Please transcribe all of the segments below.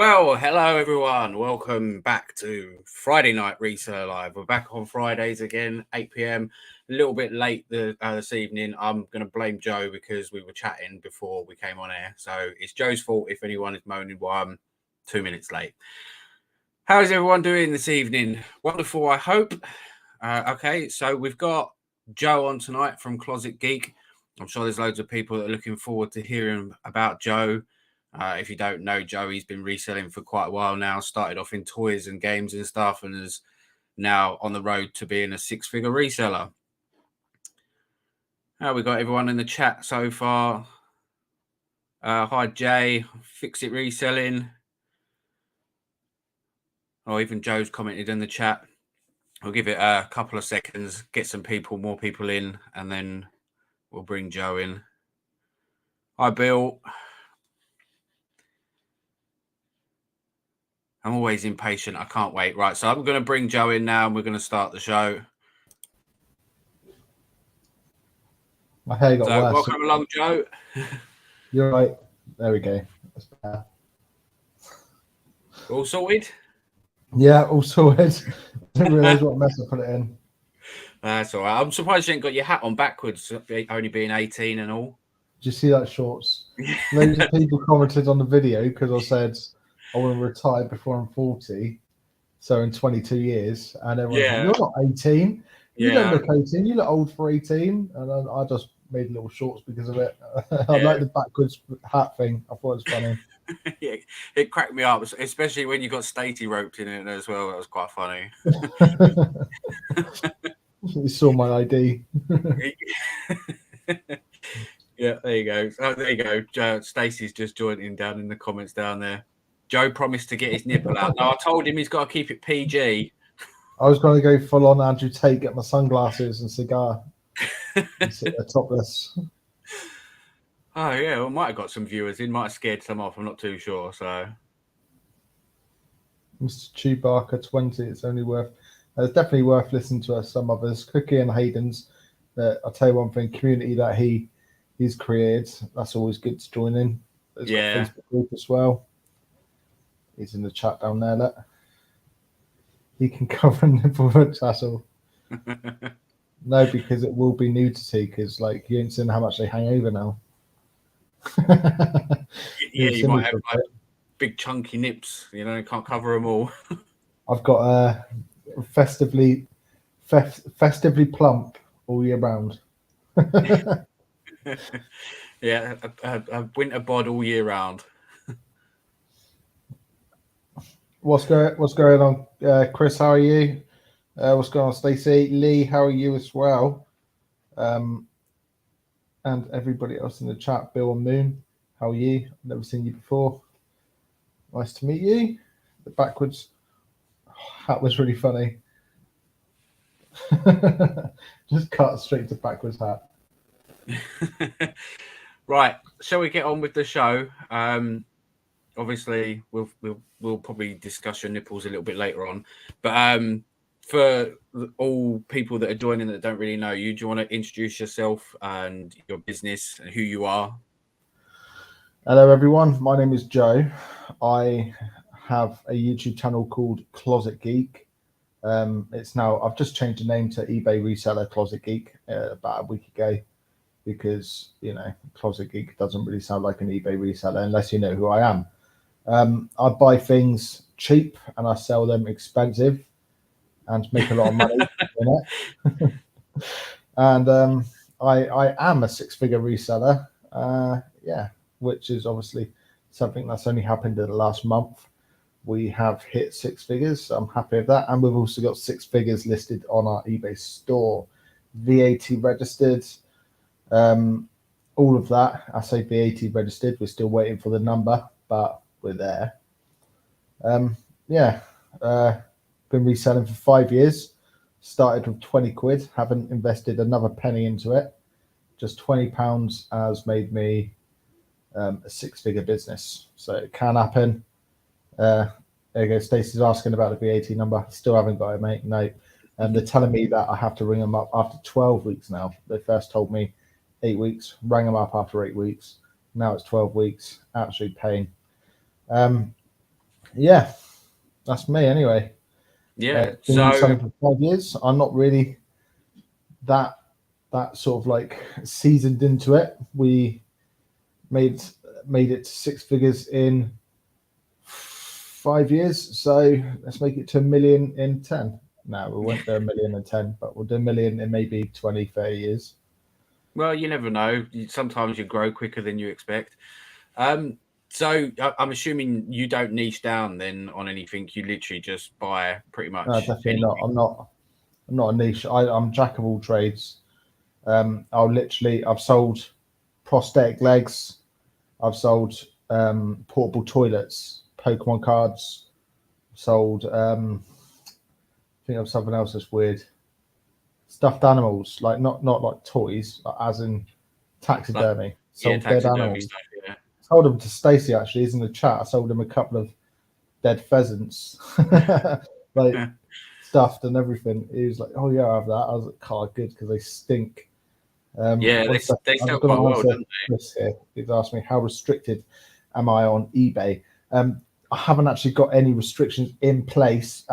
Well, hello everyone. Welcome back to Friday Night Reseller Live. We're back on Fridays again, 8 p.m. A little bit late this evening. I'm going to blame Joe because we were chatting before we came on air. So it's Joe's fault if anyone is moaning why I'm 2 minutes late. How is everyone doing this evening? Wonderful, I hope. Okay, so we've got Joe on tonight from Closet Geek. I'm sure there's loads of people that are looking forward to hearing about Joe. If you don't know Joe, he's been reselling for quite a while now. Started off in toys and games and stuff, and is now on the road to being a six-figure reseller. We got everyone in the chat so far. Hi Jay, Fix It Reselling. Oh, even Joe's commented in the chat. We'll give it a couple of seconds, get more people in, and then we'll bring Joe in. Hi Bill. I'm always impatient. I can't wait. Right, so I'm going to bring Joe in now, and we're going to start the show. My hair got worse. Welcome along, Joe. You're right. There we go. That's better. All sorted? Yeah, all sorted. I didn't realise what mess I put it in. That's all right. I'm surprised you ain't got your hat on backwards, only being 18 and all. Did you see that shorts? Loads of people commented on the video because I said I want to retire before I'm 40, so in 22 years. And everyone's like, you're not 18. You don't look 18. You look old for 18. And I just made little shorts because of it. I like the backwards hat thing. I thought it was funny. Yeah, it cracked me up, especially when you got Stacey roped in it as well. That was quite funny. You saw my ID. Yeah, there you go. Oh, there you go. Stacey's just joining down in the comments down there. Joe promised to get his nipple out. No, I told him he's got to keep it PG. I was going to go full on Andrew Tate, get my sunglasses and cigar, and sit there topless. Oh yeah, well, might have got some viewers in. Might have scared some off. I'm not too sure. So, Mr. Chewbacca 20. It's only worth. It's definitely worth listening to some others. Cookie and Hayden's. I'll tell you one thing. Community that he's created. That's always good to join in. There's got a Facebook group as well. He's in the chat down there. Look. He can cover nipple tassel. No, because it will be nudity. Because like you ain't seen how much they hang over now. Yeah, you might have like big chunky nips. You know, you can't cover them all. I've got festively plump all year round. Yeah, a winter bod all year round. What's going on, Chris? How are you? What's going on, Stacey? Lee, how are you as well? And everybody else in the chat, Bill and Moon, how are you? I've never seen you before. Nice to meet you. The backwards hat was really funny. Just cut straight to backwards hat. Right, shall we get on with the show? Obviously, we'll probably discuss your nipples a little bit later on, but for all people that are joining that don't really know you, do you want to introduce yourself and your business and who you are? Hello, everyone. My name is Joe. I have a YouTube channel called Closet Geek. I've just changed the name to eBay Reseller Closet Geek about a week ago because, Closet Geek doesn't really sound like an eBay reseller unless you know who I am. I buy things cheap and I sell them expensive and make a lot of money in it. And I am a six-figure reseller, which is obviously something that's only happened in the last month. We have hit six figures, so I'm happy with that. And we've also got six figures listed on our eBay store, VAT registered, all of that. I say VAT registered, we're still waiting for the number, but we're there. Been reselling for 5 years. Started with 20 quid, haven't invested another penny into it. Just £20 has made me a six-figure business. So it can happen. There you go. Stacey's asking about the VAT number. Still haven't got it, mate. No. They're telling me that I have to ring them up after 12 weeks now. They first told me 8 weeks, rang them up after 8 weeks. Now it's 12 weeks. Absolute pain. Yeah, that's me anyway. Yeah. Been So selling for 5 years. I'm not really that sort of like seasoned into it. We made it to 6 figures in 5 years. So let's make it to 1 million in 10. No, we won't do 1 million in 10, but we'll do 1 million in maybe 20, 30 years. well, you never know. Sometimes you grow quicker than you expect. So I'm assuming you don't niche down then on anything. You literally just buy pretty No, much definitely not. anything. I'm not a niche. I'm jack of all trades. I've sold prosthetic legs. I've sold portable toilets, Pokemon cards. Sold. I think of something else that's weird. Stuffed animals, like not like toys, like as in Like, taxidermy. yeah, Sold dead taxidermy animals. stuff. Yeah. Sold them to Stacey actually. He's in the chat. I sold him a couple of dead pheasants, like stuffed and everything. He was like, "Oh yeah, I have that." I was like, "Oh, good," because they stink. Yeah, One second. they I'm sell just going quite to well, answer don't Chris here. He's asked me how restricted am I on eBay. I haven't actually got any restrictions in place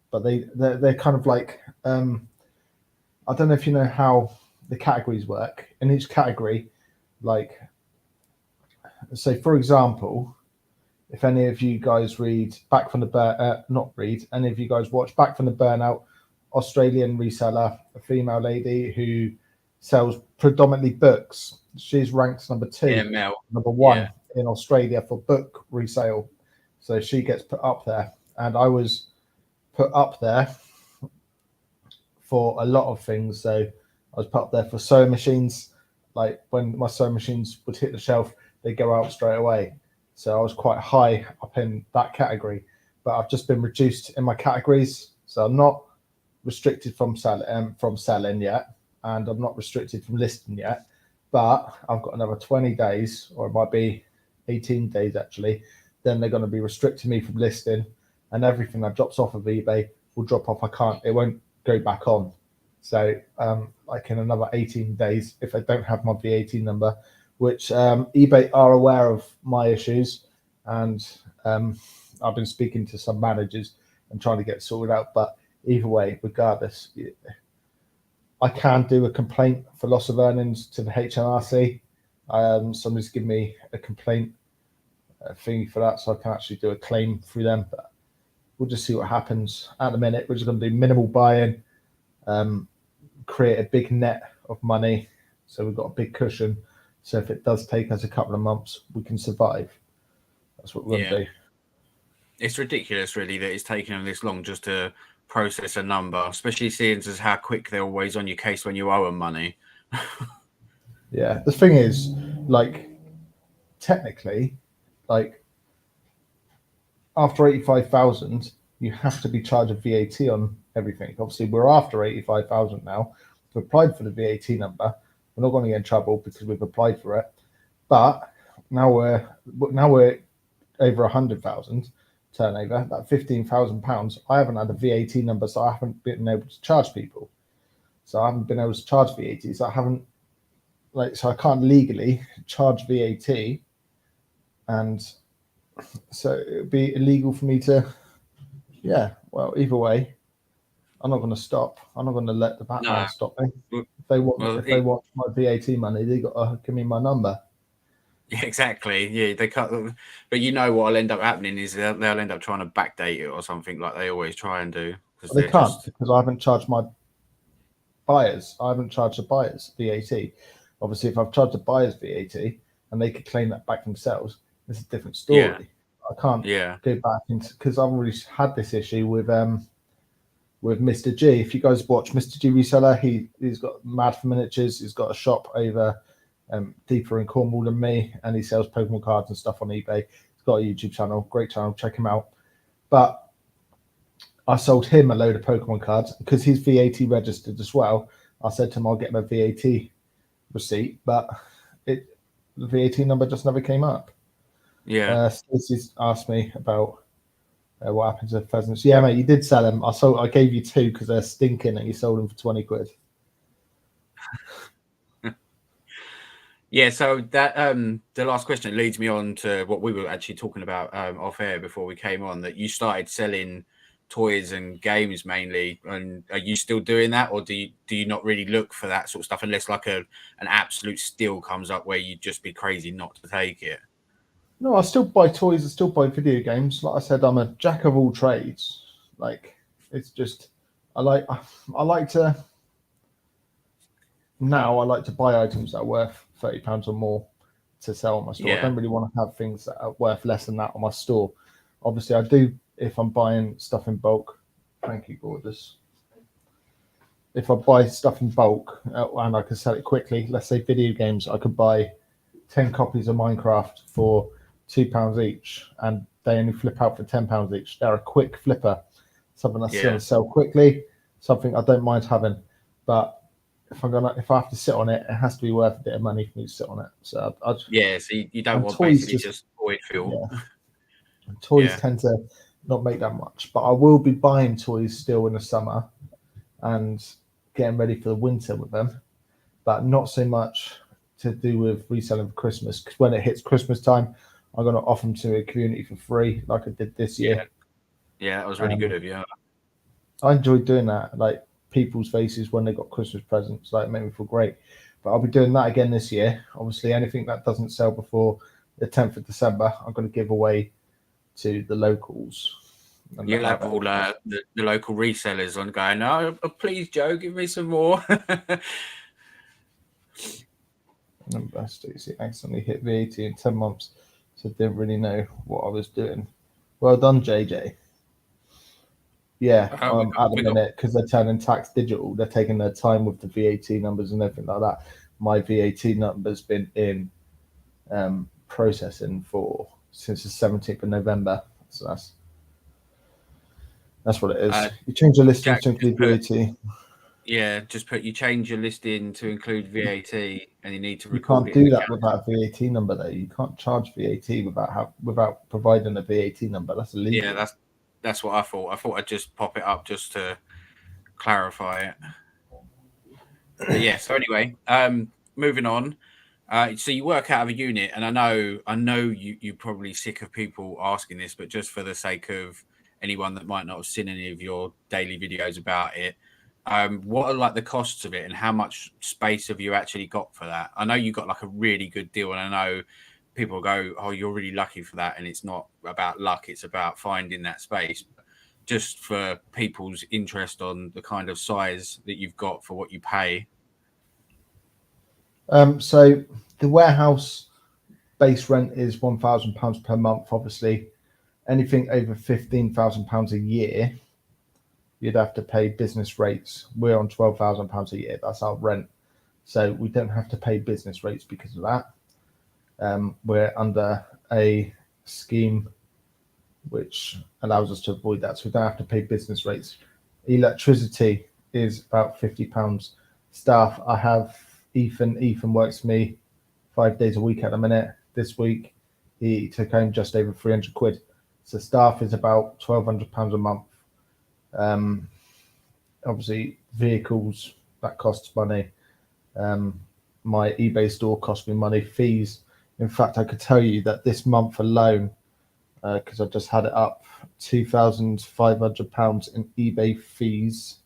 but they're kind of like I don't know if you know how the categories work. In each category, like say for example, if any of you guys read Back from the not read, any of you guys watch Back from the Burnout, Australian reseller, a female lady who sells predominantly books. She's ranked number they? Yeah, two, Mel. number Yeah. one in Australia for book resale. So she gets put up there. And I was put up there for a lot of things. So I was put up there for sewing machines. Like when my sewing machines would hit the shelf, they go out straight away. So I was quite high up in that category. But I've just been reduced in my categories. So I'm not restricted from selling yet, and I'm not restricted from listing yet. But I've got another 20 days, or it might be 18 days actually. Then they're going to be restricting me from listing, and everything that drops off of eBay will drop off. It won't go back on. So, like in another 18 days, if I don't have my VAT number, which eBay are aware of my issues, and I've been speaking to some managers and trying to get sorted out. But either way, regardless, I can do a complaint for loss of earnings to the HMRC. Somebody's given me a complaint thingy for that, so I can actually do a claim through them. But we'll just see what happens. At the minute, we're just going to do minimal buy-in, create a big net of money, so we've got a big cushion. So if it does take us a couple of months, we can survive. That's what we're going to do. It's ridiculous, really, that it's taken them this long just to process a number, especially seeing as how quick they're always on your case when you owe them money. Yeah, the thing is, like, technically, like, after 85,000, you have to be charged a VAT on everything. Obviously, we're after 85,000 now. We've applied for the VAT number. We're not going to get in trouble because we've applied for it. But now we're over 100,000 turnover. That £15,000. I haven't had a VAT number, so I haven't been able to charge people. So I haven't been able to charge VAT. So I can't legally charge VAT, and so it would be illegal for me to. Yeah, well, either way, I'm not going to stop. I'm not going to let the Batman stop me. If they want my VAT money, they got to give me my number. Yeah, exactly. Yeah, they cut them. But you know what'll end up happening is they'll end up trying to backdate it or something like they always try and do. They can't because I haven't charged my buyers. I haven't charged the buyers VAT. Obviously, if I've charged the buyers VAT and they could claim that back themselves, it's a different story. Yeah. I can't go back into because I've already had this issue with Mr. G. If you guys watch Mr. G Reseller, he's got Mad for Miniatures. He's got a shop over deeper in Cornwall than me, and he sells Pokemon cards and stuff on eBay. He's got a YouTube channel, great channel, check him out. But I sold him a load of Pokemon cards because he's VAT registered as well. I said to him, I'll get him a VAT receipt, but the VAT number just never came up. Yeah. Stacey's asked me about what happened to the pheasants. Yeah, mate, you did sell them. I gave you 2 because they're stinking, and you sold them for 20 quid. Yeah, so that the last question leads me on to what we were actually talking about off air before we came on, that you started selling toys and games mainly, and are you still doing that, or do you not really look for that sort of stuff unless like an absolute steal comes up where you'd just be crazy not to take it? No, I still buy toys. I still buy video games. Like I said, I'm a jack of all trades. Like it's just, I like to now. I like to buy items that are worth £30 or more to sell on my store. I Yeah, don't really want to have things that are worth less than that on my store. Obviously, I do if I'm buying stuff in bulk. Thank you, gorgeous. If I buy stuff in bulk and I can sell it quickly, let's say video games, I could buy 10 copies of Minecraft for £2 each, and they only flip out for £10 each. They're a quick flipper, something that's going yeah, to sell quickly, something I don't mind having. But if I have to sit on it, it has to be worth a bit of money for me to sit on it. So yeah. So you don't and want toys basically just just void fill. yeah, toys Yeah, tend to not make that much. But I will be buying toys still in the summer and getting ready for the winter with them, but not so much to do with reselling for Christmas. Because when it hits Christmas time, I'm going to offer them to a community for free, like I did this yeah, year. yeah. That was really good Um, of you. I enjoyed doing that, like people's faces when they got Christmas presents, like it made me feel great. But I'll be doing that again this year. Obviously, anything that doesn't sell before the 10th of December, I'm going to give away to the locals. And You'll have all the local resellers on going, oh, please, Joe, give me some more. He accidentally hit VAT in 10 months, so didn't really know what I was doing. Well done, JJ. Yeah, at the we got minute, because they're turning tax digital, they're taking their time with the VAT numbers and everything like that. My VAT number's been in processing for since the 17th of November. So that's what it is. You change your listings Jack to just include put, VAT. yeah, just put, you change your listing to include VAT and you need to You record can't it in do the that calendar. without a VAT number, though. You can't charge VAT without providing a VAT number. That's Yeah, illegal. that's what I thought. I thought I'd just pop it up just to clarify it. But yeah, so anyway, moving on. So you work out of a unit, and I know you're probably sick of people asking this, but just for the sake of anyone that might not have seen any of your daily videos about it, what are like the costs of it, and how much space have you actually got for that? I know you got like a really good deal, and I know people go, "Oh, you're really lucky for that," and it's not about luck; it's about finding that space. Just for people's interest on the kind of size that you've got for what you pay. So the warehouse base rent is £1,000 per month. Obviously, anything over £15,000 a year, you'd have to pay business rates. We're on £12,000 a year. That's our rent. So we don't have to pay business rates because of that. We're under a scheme which allows us to avoid that. So we don't have to pay business rates. Electricity is about £50. Staff, I have Ethan. Ethan works for me 5 days a week at the minute. This week, he took home just over 300 quid. So staff is about £1,200 a month. Um, Obviously, vehicles that costs money. My eBay store cost me money. Fees. In fact, I could tell you that this month alone, because I just had it up, £2,500 in eBay fees,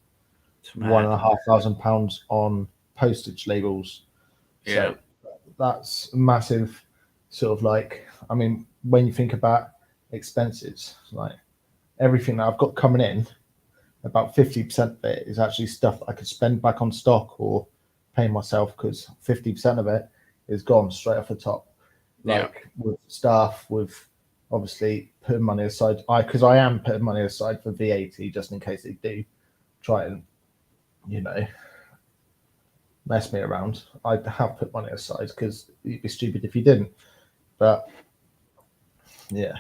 It's one and mad. a half thousand pounds on postage labels. Yeah. So that's massive. Sort of like, I mean, when you think about expenses, like everything that I've got coming in, about 50% of it is actually stuff that I could spend back on stock or pay myself, because 50% of it is gone straight off the top. Yeah. Like with staff, with obviously putting money aside. Because I am putting money aside for VAT just in case they do try and, you know, mess me around. I have put money aside because it'd be stupid if you didn't. But yeah,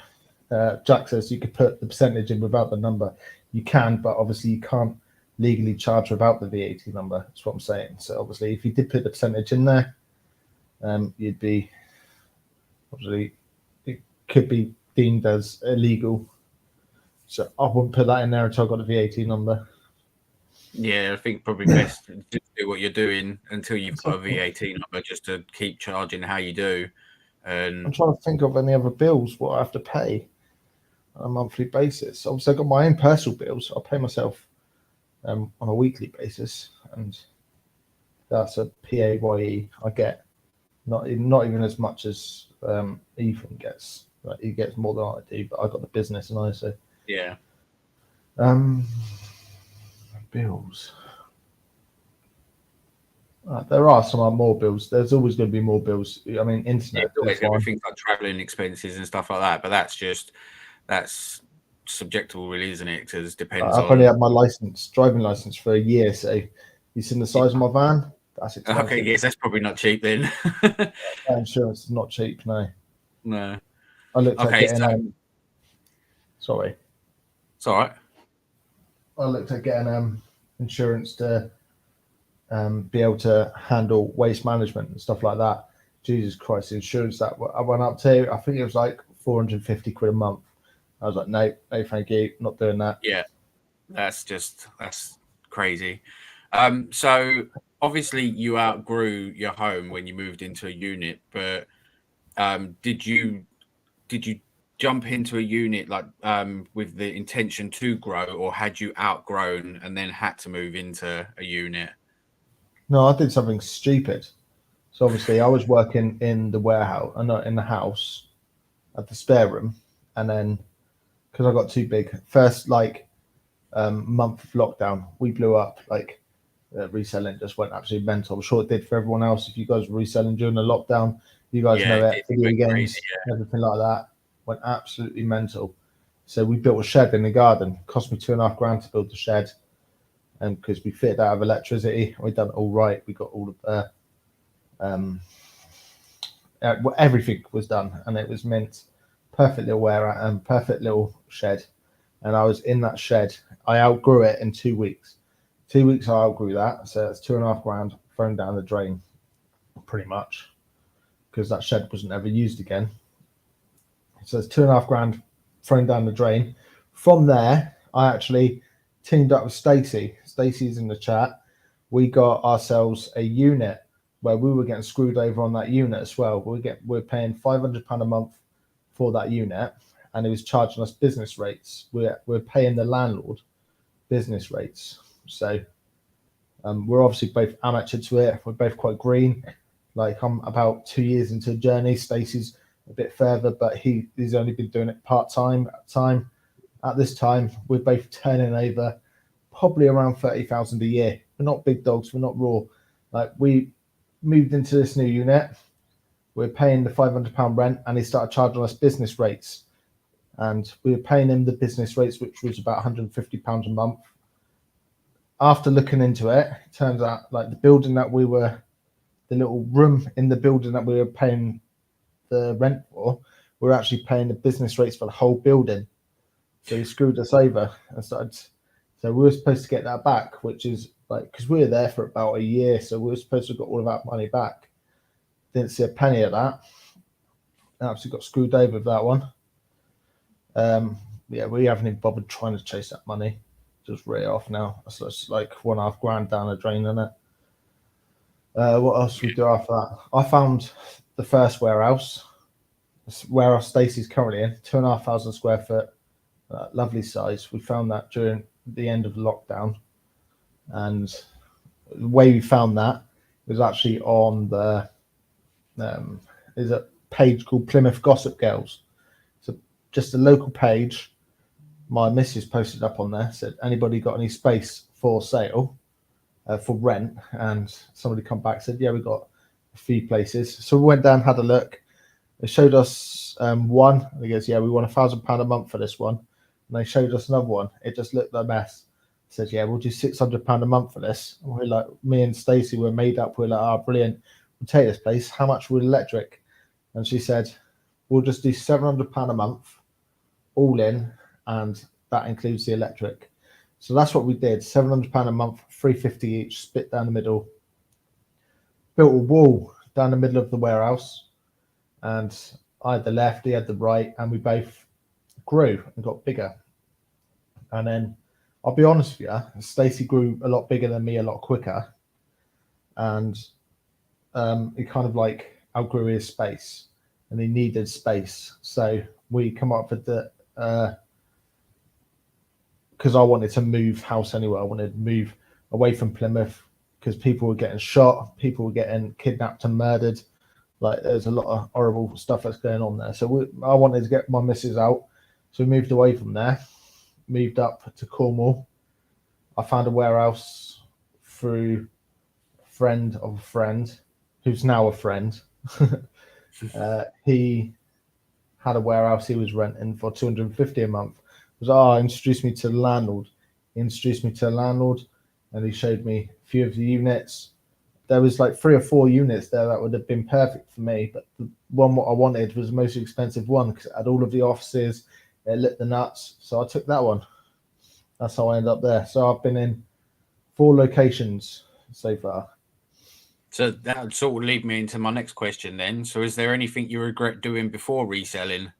Jack says you could put the percentage in without the number. You can, but obviously you can't legally charge without the VAT number. That's what I'm saying. So obviously, if you did put the percentage in there, you'd be obviously it could be deemed as illegal. So I wouldn't put that in there until I got the VAT number. Yeah, I think probably best just do do what you're doing until you've got a VAT number just to keep charging how you do. And I'm trying to think of any other bills what I have to pay on a monthly basis. Obviously, I've got my own personal bills. I pay myself on a weekly basis, and that's a PAYE. I get not even as much as Ethan gets. Like, he gets more than I do, but I got the business, and I so yeah. Bills. There are some more bills. There's always going to be more bills. I mean, internet. It's always going to be things like traveling expenses and stuff like that, but that's subjective, really, isn't it? Because depends I've only had my driving license for a year, so you seen the size of my van? That's expensive. Okay, yes, that's probably not cheap then. Insurance is not cheap, no. No. I looked at getting sorry. It's all right. I looked at getting insurance to be able to handle waste management and stuff like that. Jesus Christ, the insurance that I went up to, I think it was like 450 quid a month. I was like, no, thank you, not doing that. Yeah, that's crazy. So obviously you outgrew your home when you moved into a unit, but did you jump into a unit like with the intention to grow, or had you outgrown and then had to move into a unit? No, I did something stupid. So obviously I was working in the warehouse and not in the house at the spare room, and then because I got too big, first month of lockdown, we blew up. Like reselling just went absolutely mental. I'm sure it did for everyone else. If you guys were reselling during the lockdown, you guys know it. Video games, crazy, everything like that went absolutely mental. So we built a shed in the garden. It cost me $2,500 to build the shed, and because we fitted out of electricity, we done it all right. We got all of everything was done, and it was mint. Perfect little warehouse and perfect little shed. And I was in that shed. I outgrew it in 2 weeks. 2 weeks I outgrew that. So it's $2,500 thrown down the drain, pretty much, because that shed wasn't ever used again. So it's $2,500 thrown down the drain. From there, I actually teamed up with Stacey. Stacey's in the chat. We got ourselves a unit where we were getting screwed over on that unit as well. We're paying £500 a month for that unit, and it was charging us business rates. We're paying the landlord business rates. So we're obviously both amateur to it. We're both quite green. Like, I'm about 2 years into a journey. Stacey's a bit further, but he's only been doing it part-time. At this time, we're both turning over probably around 30,000 a year. We're not big dogs. We're not raw. Like, we moved into this new unit. We're paying the £500 rent, and he started charging us business rates. And we were paying him the business rates, which was about £150 a month. After looking into it, it turns out like the little room in the building that we were paying the rent for, we're actually paying the business rates for the whole building. So he screwed us over and started. So we were supposed to get that back, which is like, because we were there for about a year, so we were supposed to have got all of that money back. Didn't see a penny of that. Absolutely got screwed over with that one. Yeah, we haven't even bothered trying to chase that money. Just write it off now. So it's like £1.5 down the drain, isn't it? What else we do after that? I found the first warehouse. This warehouse Stacey's currently in, 2,500 square foot, lovely size. We found that during the end of lockdown, and the way we found that was actually on the there's a page called Plymouth Gossip Girls. So just a local page. My missus posted up on there, said, anybody got any space for sale, for rent? And somebody come back, said, yeah, we got a few places. So we went down, had a look. They showed us one, and he goes, yeah, we want £1,000 a month for this one. And they showed us another one. It just looked a mess. Said, yeah, we'll do £600 a month for this. And we're like, me and Stacey were made up. We're like, oh, brilliant. We'll take this place. How much would electric? And she said, we'll just do £700 a month, all in, and that includes the electric. So that's what we did. £700 a month, £350 each, split down the middle. Built a wall down the middle of the warehouse, and I had the left, he had the right, and we both grew and got bigger. And then I'll be honest with you, Stacey grew a lot bigger than me, a lot quicker. and he kind of like outgrew his space, and he needed space. So we come up with the because I wanted to move house anyway. I wanted to move away from Plymouth because people were getting shot, people were getting kidnapped and murdered. Like there's a lot of horrible stuff that's going on there. So I wanted to get my missus out. So we moved away from there, moved up to Cornwall. I found a warehouse through a friend of a friend, who's now a friend. He had a warehouse he was renting for 250 a month. It was, introduced me to the landlord. He introduced me to the landlord, and he showed me a few of the units. There was like 3 or 4 units there that would have been perfect for me, but the one what I wanted was the most expensive one because it had all of the offices, it lit the nuts. So I took that one. That's how I ended up there. So I've been in 4 locations so far. So that would sort of lead me into my next question then. So is there anything you regret doing before reselling,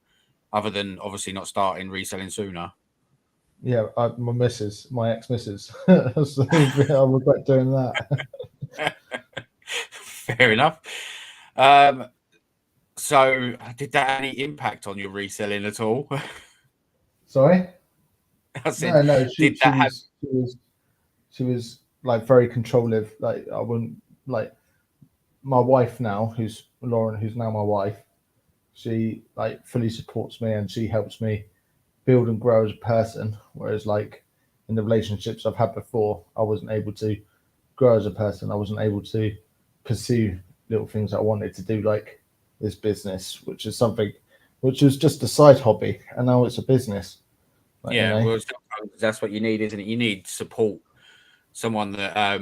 other than obviously not starting reselling sooner? Yeah, my ex-missus. So I regret doing that. Fair enough. So did that have any impact on your reselling at all? Sorry? I said, No. did that have? She was like very controlling. Like I wouldn't like my wife now, who's Lauren, who's now my wife. She like fully supports me and she helps me build and grow as a person. Whereas like in the relationships I've had before, I wasn't able to grow as a person. I wasn't able to pursue little things I wanted to do, like this business, which is something which was just a side hobby, and now it's a business. Like, Yeah, well, sometimes that's what you need, isn't it? You need support, someone that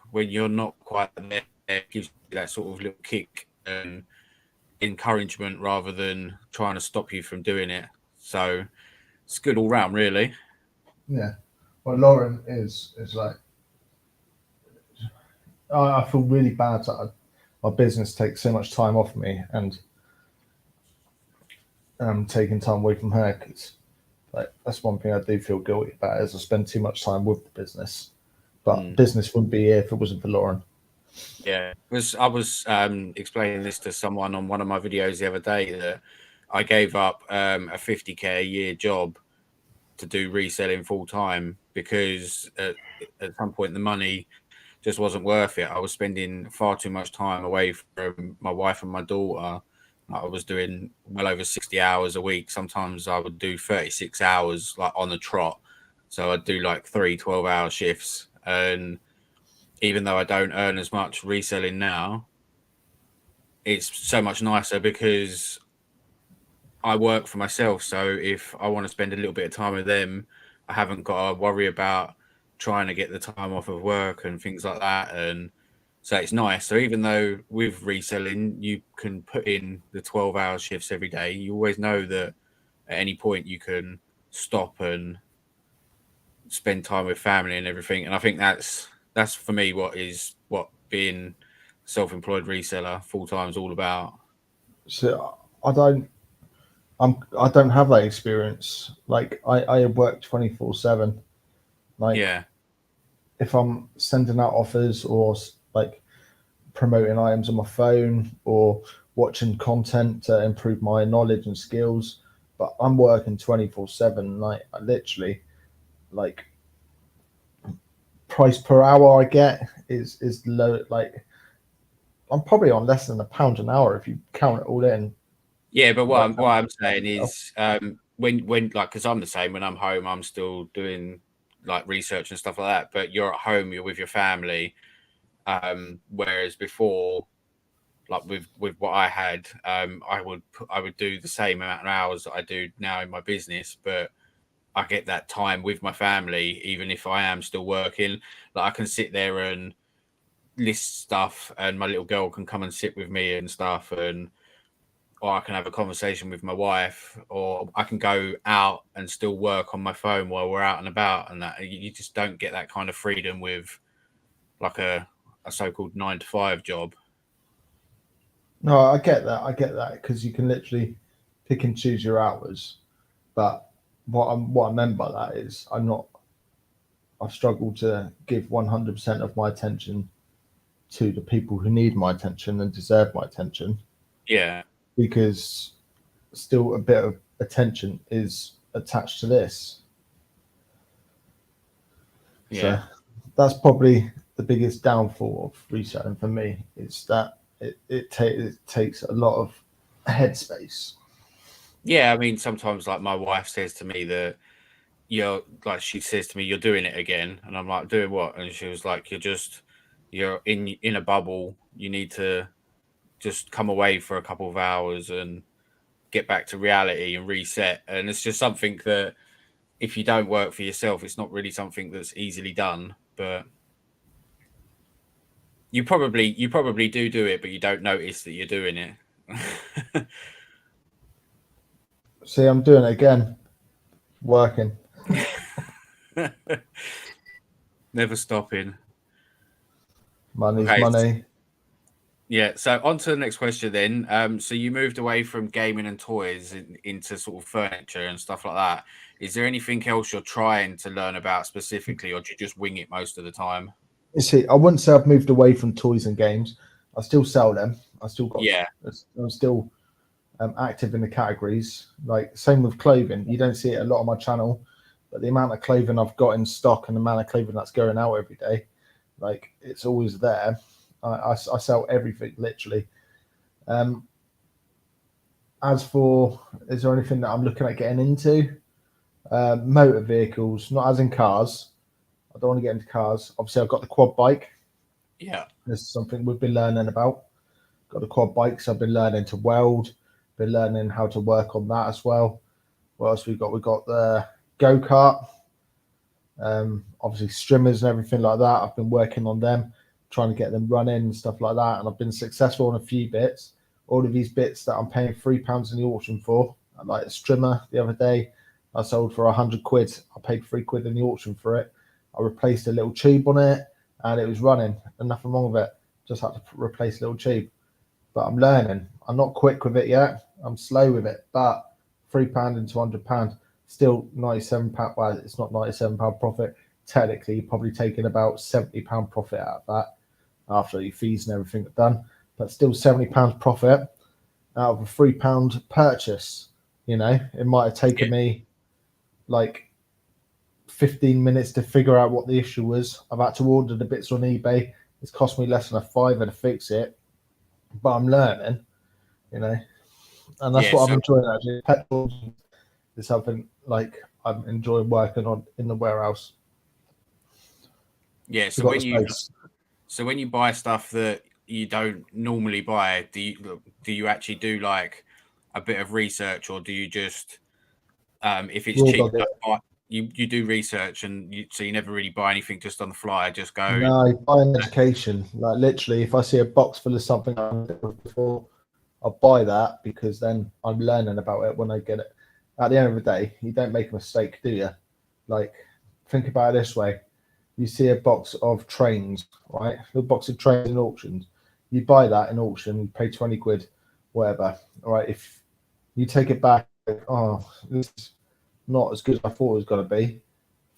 when you're not quite there, gives you that sort of little kick and encouragement rather than trying to stop you from doing it. So it's good all round, really. yeah. Well, Lauren is like I feel really bad that my business takes so much time off me, and taking time away from her, because like that's one thing I do feel guilty about is I spend too much time with the business. But business wouldn't be here if it wasn't for Lauren. Yeah, I was explaining this to someone on one of my videos the other day that I gave up a 50K a year job to do reselling full time because at some point the money just wasn't worth it. I was spending far too much time away from my wife and my daughter. I was doing well over 60 hours a week. Sometimes I would do 36 hours like on the trot. So I'd do like 3 12-hour shifts. And even though I don't earn as much reselling now, it's so much nicer because I work for myself. So if I want to spend a little bit of time with them, I haven't got to worry about trying to get the time off of work and things like that. And so it's nice. So even though with reselling, you can put in the 12-hour shifts every day, you always know that at any point you can stop and spend time with family and everything. And I think that's for me what being self-employed reseller full time is all about. So I don't have that experience. Like I work 24/7. Like Yeah. if I'm sending out offers or like promoting items on my phone or watching content to improve my knowledge and skills, but I'm working 24/7. Like I literally like price per hour I get is low. Like I'm probably on less than £1 an hour if you count it all in. Yeah, but Like, what I'm saying is, when like, because I'm the same. When I'm home, I'm still doing like research and stuff like that. But you're at home, you're with your family. Whereas before, like with what I had, I would do the same amount of hours that I do now in my business, but I get that time with my family, even if I am still working. Like I can sit there and list stuff, and my little girl can come and sit with me and stuff, and or I can have a conversation with my wife, or I can go out and still work on my phone while we're out and about. And that you just don't get that kind of freedom with like a so-called 9 to 5 job. no, I get that. I get that because you can literally pick and choose your hours. But what I meant by that is I've struggled to give 100% of my attention to the people who need my attention and deserve my attention. Yeah. Because still a bit of attention is attached to this. Yeah. So that's probably the biggest downfall of reselling for me, is that it takes a lot of headspace. Yeah, I mean, sometimes like my wife says to me that she says to me, "You're doing it again," and I'm like, "Doing what?" And she was like, "You're in a bubble. You need to just come away for a couple of hours and get back to reality and reset." And it's just something that if you don't work for yourself, it's not really something that's easily done. But you probably do it, but you don't notice that you're doing it. See, I'm doing it again, working. Never stopping. Money's Okay. money. Yeah. So on to the next question then. So you moved away from gaming and toys into sort of furniture and stuff like that. Is there anything else you're trying to learn about specifically, or do you just wing it most of the time? You see, I wouldn't say I've moved away from toys and games. I still sell them. I still got. Yeah. I'm still active in the categories. Like same with clothing. You don't see it a lot on my channel, but the amount of clothing I've got in stock and the amount of clothing that's going out every day, like it's always there. I sell everything literally. As for, is there anything that I'm looking at getting into? Motor vehicles, not as in cars. I don't want to get into cars. Obviously, I've got the quad bike. Yeah. This is something we've been learning about. Got the quad bikes. I've been learning to weld. Been learning how to work on that as well. What else we got? We got the go kart. Obviously, strimmers and everything like that. I've been working on them, trying to get them running and stuff like that. And I've been successful on a few bits. All of these bits that I'm paying £3 in the auction for, like a strimmer the other day, I sold for £100. I paid £3 in the auction for it. I replaced a little tube on it, and it was running, and nothing wrong with it. Just had to replace a little tube. But I'm learning. I'm not quick with it yet. I'm slow with it. But £3 into £100, still £97. Well, it's not £97 profit. Technically, you're probably taking about £70 profit out of that after your fees and everything are done. But still £70 profit out of a £3 purchase. You know, it might have taken me like 15 minutes to figure out what the issue was. I've had to order the bits on eBay. It's cost me less than £5 to fix it, but I'm learning, you know, and that's what I'm enjoying actually. Petrol is something like I'm enjoying working on in the warehouse. Yeah. So when you buy stuff that you don't normally buy, do you actually do like a bit of research, or do you just if it's cheap, you do research and so you never really buy anything just on the fly, just go. No, I buy an education. Like literally, if I see a box full of something I've never done before, I'll buy that because then I'm learning about it when I get it. At the end of the day, you don't make a mistake, do you? Like, think about it this way. You see a box of trains, right? A box of trains in auctions. You buy that in auction, you pay £20, whatever. All right, if you take it back, oh, this is not as good as I thought it was going to be.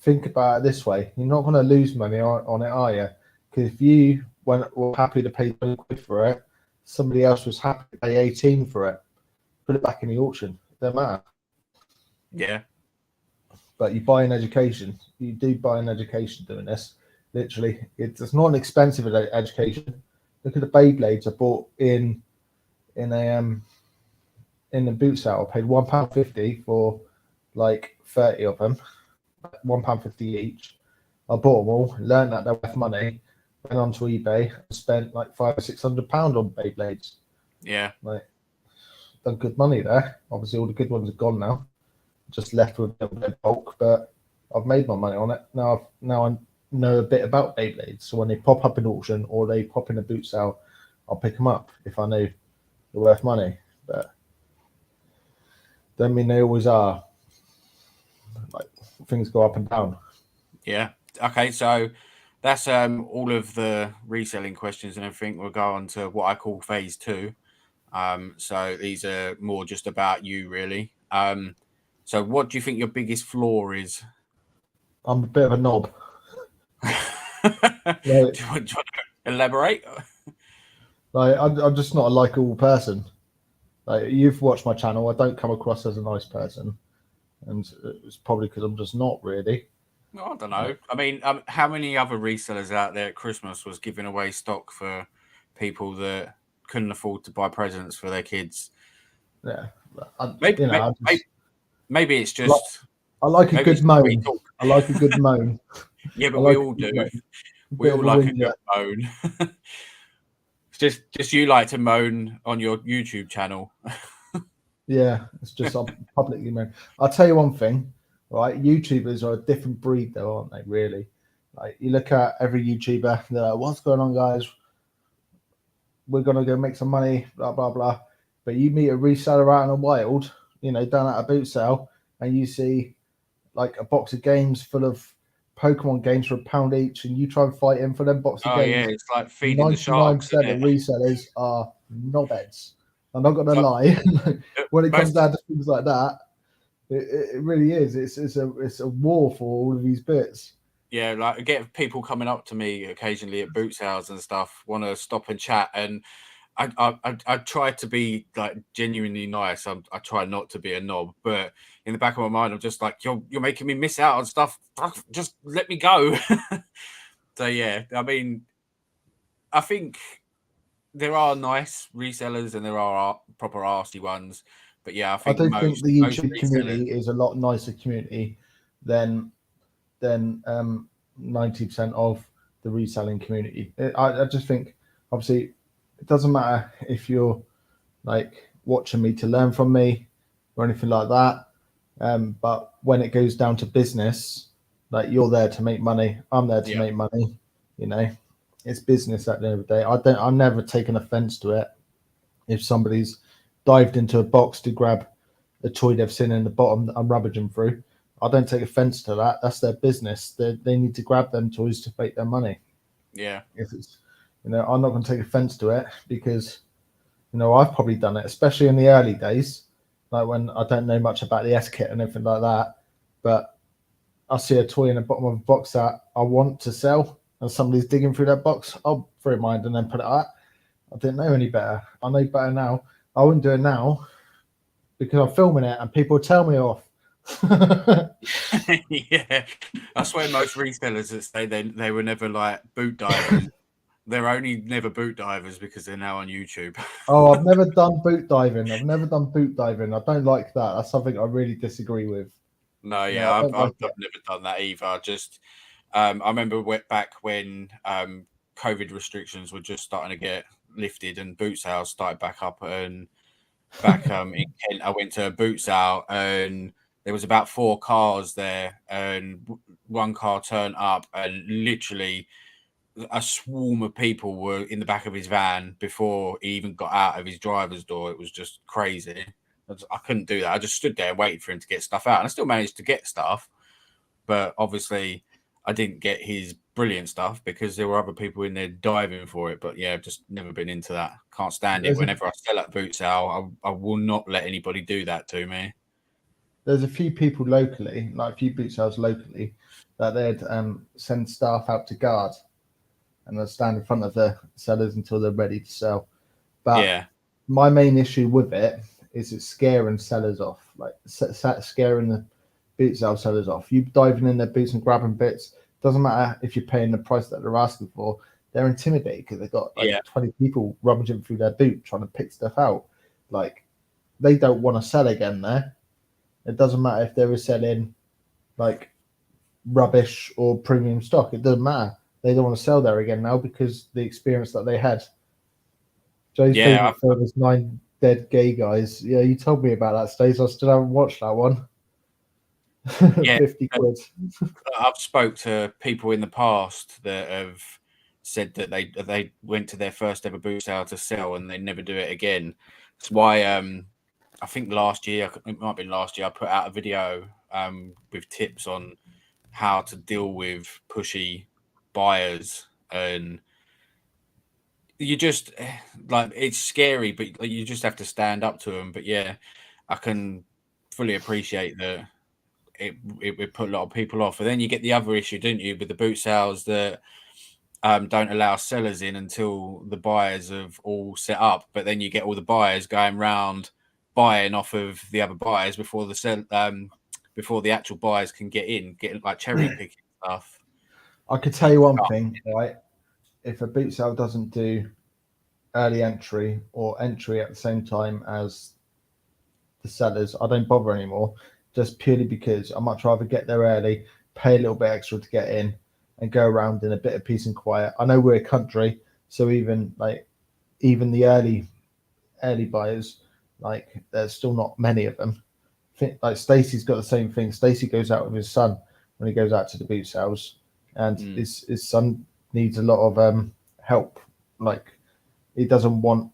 Think about it this way: you're not going to lose money on it, are you? Because if you were happy to pay £20 for it, somebody else was happy to pay 18 for it. Put it back in the auction. It doesn't matter. Yeah. But you buy an education. You do buy an education doing this. Literally, it's not an expensive education. Look at the Beyblades I bought in the boot sale. I paid £1.50 for like 30 of them. £1.50 each. I bought them all, learned that they're worth money, went onto eBay and spent like £500 or £600 on Beyblades. Yeah. Like, done good money there. Obviously, all the good ones are gone now. Just left with a bit of bulk, but I've made my money on it. Now I know a bit about Beyblades. So when they pop up in auction or they pop in a boot sale, I'll pick them up if I know they're worth money. But don't mean they always are. Like, things go up and down. Yeah. Okay. So that's all of the reselling questions and everything. We'll go on to what I call phase 2. So these are more just about you, really. So what do you think your biggest flaw is? I'm a bit of a knob. Do you want Elaborate. Like I'm just not a likable person. Like you've watched my channel, I don't come across as a nice person, and it's probably because I'm just not really. I don't know. I mean, how many other resellers out there at Christmas was giving away stock for people that couldn't afford to buy presents for their kids? Yeah, Maybe, you know, maybe it's I like, just I like a maybe it's good just we moan. talk. I like a good moan. Yeah, I but we like all a, do. like, a We bit all of a like a whinge. good moan. It's just you like to moan on your YouTube channel. Yeah, it's just I'm publicly known. I'll tell you one thing, right? YouTubers are a different breed, though, aren't they? Really, like you look at every YouTuber, they're like, "What's going on, guys? We're gonna go make some money." Blah blah blah. But you meet a reseller out in the wild, down at a boot sale, and you see like a box of games full of Pokemon games for £1 each, and you try and fight in for them box of Oh yeah, games. it's like feeding the sharks, 99% isn't of it? resellers are knobheads. I'm not gonna It's like, lie. When it comes most down to things like that, it really is. It's a war for all of these bits. yeah, like I get people coming up to me occasionally at boot sales and stuff, want to stop and chat, and I try to be like genuinely nice. I try not to be a knob, but in the back of my mind, I'm just like, you're making me miss out on stuff. Just let me go. So yeah, I mean, I think there are nice resellers and there are proper arsey ones, but yeah, I I think do think the most YouTube resellers, community is a lot nicer community than 90% of the reselling community. I just think, obviously, it doesn't matter if you're like watching me to learn from me or anything like that. But when it goes down to business, like you're there to make money, I'm there to yeah, make money. You know, it's business at the end of the day. I'm never taken offense to it if somebody's dived into a box to grab a toy they've seen in the bottom that I'm rummaging through. I don't take offense to that. That's their business. They need to grab them toys to make their money. yeah, If it's, I'm not going to take offense to it because, I've probably done it, especially in the early days, like when I don't know much about the S kit and everything like that. But I see a toy in the bottom of a box that I want to sell, and somebody's digging through that box. I'll throw mine and then put it out. I didn't know any better. I know better now. I wouldn't do it now because I'm filming it and people tell me off. yeah. I swear most resellers that say they were never like boot divers. They're only never boot divers because they're now on YouTube. Oh, I've never done boot diving. I've never done boot diving. I don't like that. That's something I really disagree with. No, I yeah, don't like I've it. never done that either. Just I remember back when COVID restrictions were just starting to get lifted and boot sales started back up, and back in Kent, I went to a boot sale and there was about 4 cars there, and one car turned up and literally a swarm of people were in the back of his van before he even got out of his driver's door. It was just crazy. I couldn't do that. I just stood there and waited for him to get stuff out, and I still managed to get stuff, but obviously I didn't get his brilliant stuff because there were other people in there diving for it. But yeah, I've just never been into that. Can't stand it. There's a Whenever I sell at boot sale, I will not let anybody do that to me. there's a few people locally, like a few boot sales locally, that they'd send staff out to guard and they'll stand in front of the sellers until they're ready to sell. But Yeah, my main issue with it is it's scaring sellers off, like scaring the boot sale sellers off. You diving in their boots and grabbing bits, doesn't matter if you're paying the price that they're asking for. They're intimidated because they've got like yeah, 20 people rummaging through their boot trying to pick stuff out. Like they don't want to sell again there. It doesn't matter if they were selling like rubbish or premium stock. It doesn't matter. They don't want to sell there again now because the experience that they had. Joe's yeah. favorite film is Nine Dead Gay Guys. Yeah, you told me about that, Stace. I still haven't watched that one. Yeah, 50 quid. I've spoke to people in the past that have said that they went to their first ever boot sale to sell and they never do it again. That's why I think last year, it might have been last year, I put out a video with tips on how to deal with pushy buyers, and you just like it's scary, but you just have to stand up to them. But yeah, I can fully appreciate that it would put a lot of people off. And then you get the other issue, don't you, with the boot sales that don't allow sellers in until the buyers have all set up. But then you get all the buyers going round buying off of the other buyers before before the actual buyers can get in, getting like cherry picking stuff. I could tell you one thing, right? If a boot sale doesn't do early entry or entry at the same time as the sellers, I don't bother anymore, just purely because I much rather get there early, pay a little bit extra to get in, and go around in a bit of peace and quiet. I know we're a country, so even the early buyers, like there's still not many of them. Like Stacey's got the same thing. Stacey goes out with his son when he goes out to the boot sales, and his son needs a lot of help. Like he doesn't want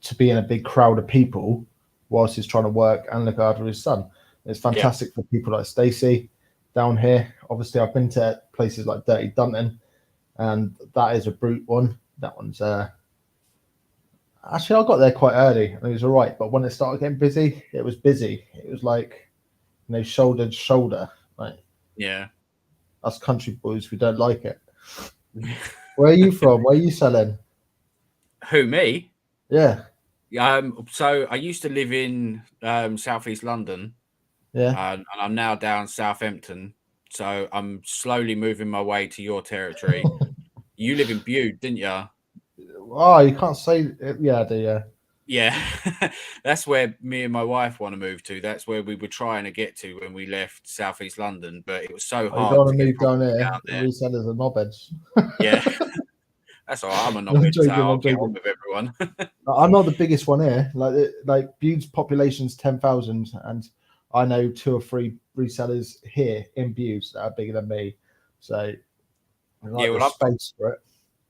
to be in a big crowd of people whilst he's trying to work and look after his son. It's fantastic for people like Stacey down here. Obviously, I've been to places like Dirty Dunton, and that is a brute one. That one's actually, I got there quite early and it was all right. But when it started getting busy, it was busy. It was like, shoulder to shoulder. Like, us country boys, we don't like it. Where are you from? Where are you selling? Who, me? Yeah. So I used to live in southeast London. Yeah. And I'm now down Southampton. So I'm slowly moving my way to your territory. You live in Bude, didn't you? Oh, you can't say it. Yeah, I do, yeah. Yeah, that's where me and my wife want to move to. That's where we were trying to get to when we left southeast London, but it was so hard. You don't want to move down there. The resellers are knobheads. Yeah, that's all right. I'm a knobhead, so I'll get on with everyone. I'm not the biggest one here. Like Bude's population's 10,000, and I know 2 or 3 resellers here in Bude that are bigger than me. So, space for it.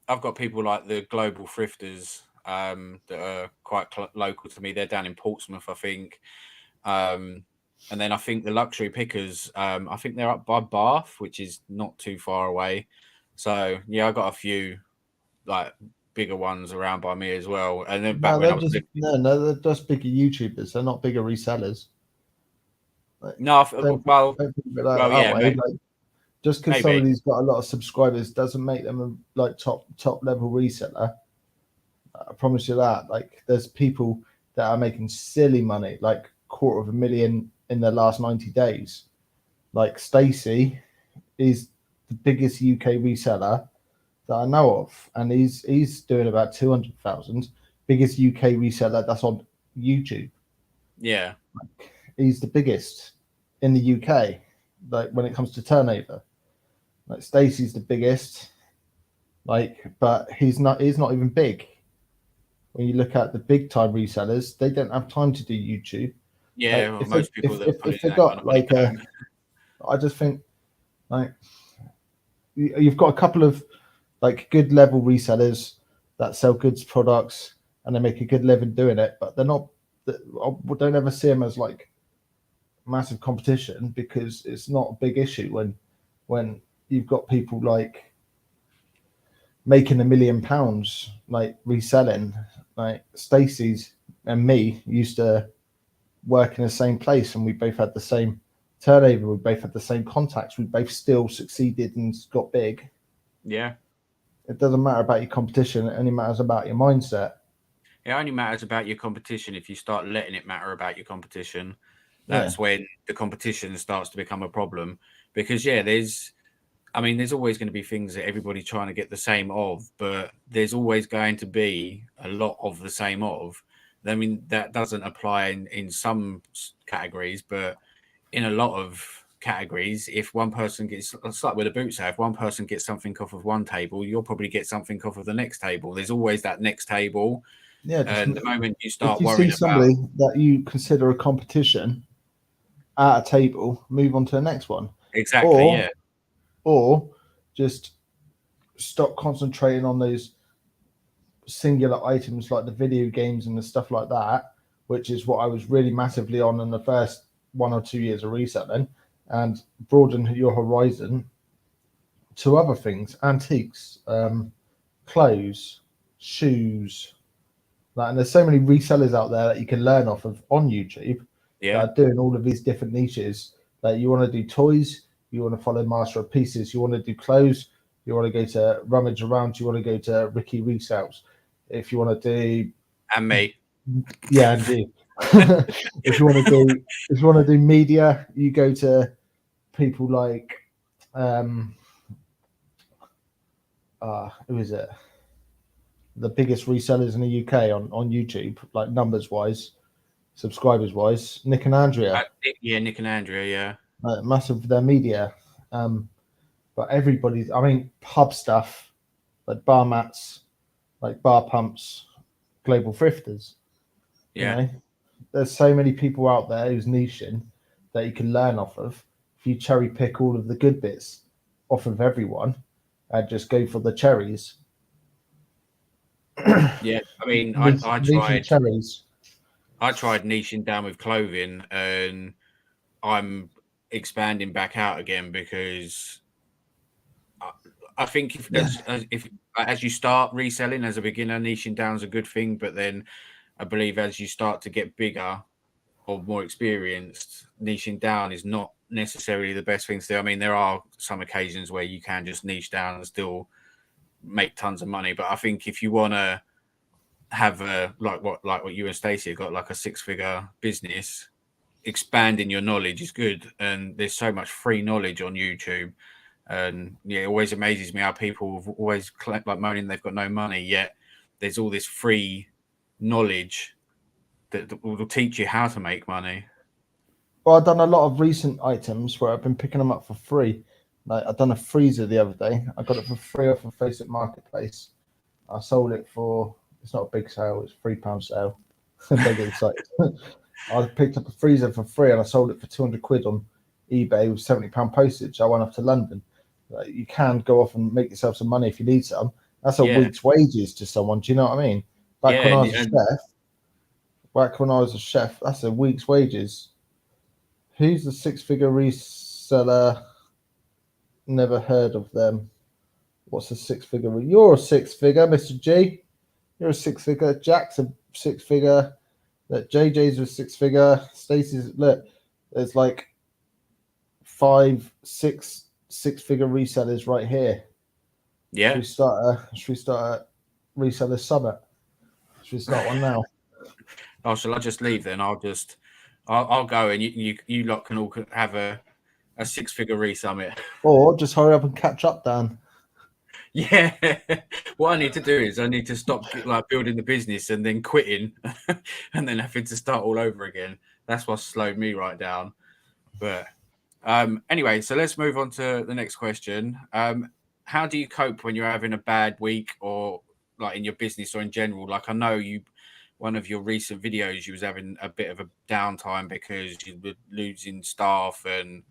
I've got people like the global thrifters that are quite local to me. They're down in Portsmouth, I think. And then I think the luxury pickers, I think they're up by Bath, which is not too far away. So yeah, I got a few like bigger ones around by me as well. And then they're just bigger YouTubers. They're not bigger resellers. Just because somebody's got a lot of subscribers doesn't make them a top level reseller. I promise you that. Like, there's people that are making silly money, like $250,000 in the last 90 days. Like Stacey is the biggest UK reseller that I know of, and he's doing about 200,000. Biggest UK reseller that's on YouTube. Yeah, like, he's the biggest in the UK. Like when it comes to turnover, like Stacey's the biggest. Like, but he's not even big. When you look at the big time resellers, they don't have time to do YouTube. Yeah, like, most people if they got like I just think like you've got a couple of like good level resellers that sell goods products and they make a good living doing it, but they're not. I don't ever see them as like massive competition because it's not a big issue when you've got people like making £1 million like reselling. Like Stacey's and me used to work in the same place and we both had the same turnover, we both had the same contacts, we both still succeeded and got big. Yeah, it doesn't matter about your competition, it only matters about your mindset. It only matters about your competition if you start letting it matter about your competition. That's when the competition starts to become a problem. Because there's always going to be things that everybody's trying to get the same of, but there's always going to be a lot of the same of. I mean, that doesn't apply in some categories, but in a lot of categories, if one person gets, it's like with a boot sale, if one person gets something off of one table, you'll probably get something off of the next table. There's always that next table. Yeah, and the moment you start if you worrying see somebody that you consider a competition at a table, move on to the next one. Exactly. Or just stop concentrating on those singular items like the video games and the stuff like that, which is what I was really massively on in the first 1 or 2 years of reselling, and broaden your horizon to other things, antiques, clothes, shoes. And there's so many resellers out there that you can learn off of on YouTube that are doing all of these different niches. That you want to do toys, you want to follow Master of Pieces, you want to do clothes, You want to go to Rummage Around, you want to go to Ricky Resells. If you want to do, And me. yeah, and you. If you want to do media, you go to people like who is it? The biggest resellers in the UK on YouTube, like numbers wise, subscribers wise, Nick and Andrea. Nick and Andrea, Massive for their media. But everybody's, I mean, pub stuff like bar mats, like bar pumps, global thrifters. yeah. You know, there's so many people out there who's niching that you can learn off of. If you cherry pick all of the good bits off of everyone and just go for the cherries. Yeah, I mean, I tried cherries. I tried niching down with clothing, and I'm expanding back out again because I think as you start reselling as a beginner, niching down is a good thing. But then I believe as you start to get bigger or more experienced, niching down is not necessarily the best thing to do. I mean, there are some occasions where you can just niche down and still make tons of money. But I think if you want to have like what you and Stacey have got, like a 6-figure business, expanding your knowledge is good. And there's so much free knowledge on YouTube. And yeah, it always amazes me how people have always like moaning they've got no money, yet there's all this free knowledge that will teach you how to make money. Well, I've done a lot of recent items where I've been picking them up for free. Like I've done a freezer the other day. I got it for free off of Facebook Marketplace. I sold it for, it's not a big sale, it's £3 sale. Don't get excited. I picked up a freezer for free and I sold it for 200 quid on eBay with £70 postage. I went up to London. Like, you can go off and make yourself some money if you need some. That's a week's wages to someone. Do you know what I mean? Back when I was a chef, that's a week's wages. Who's the 6-figure reseller? Never heard of them. What's a 6-figure? You're a 6-figure, Mr. G. You're a 6-figure. Jack's a 6-figure. That JJ's a 6-figure. Stacey's, look, there's like 5, 6 6-figure resellers right here. Yeah. Should we start a reseller summit? Should we start one now? Oh, shall I just leave then? I'll go and you lot can all have a 6-figure resummit. Or just hurry up and catch up, Dan. Yeah. What I need to do is I need to stop like building the business and then quitting and then having to start all over again. That's what slowed me right down. But anyway, so let's move on to the next question. How do you cope when you're having a bad week or like in your business or in general? Like I know one of your recent videos, you was having a bit of a downtime because you were losing staff and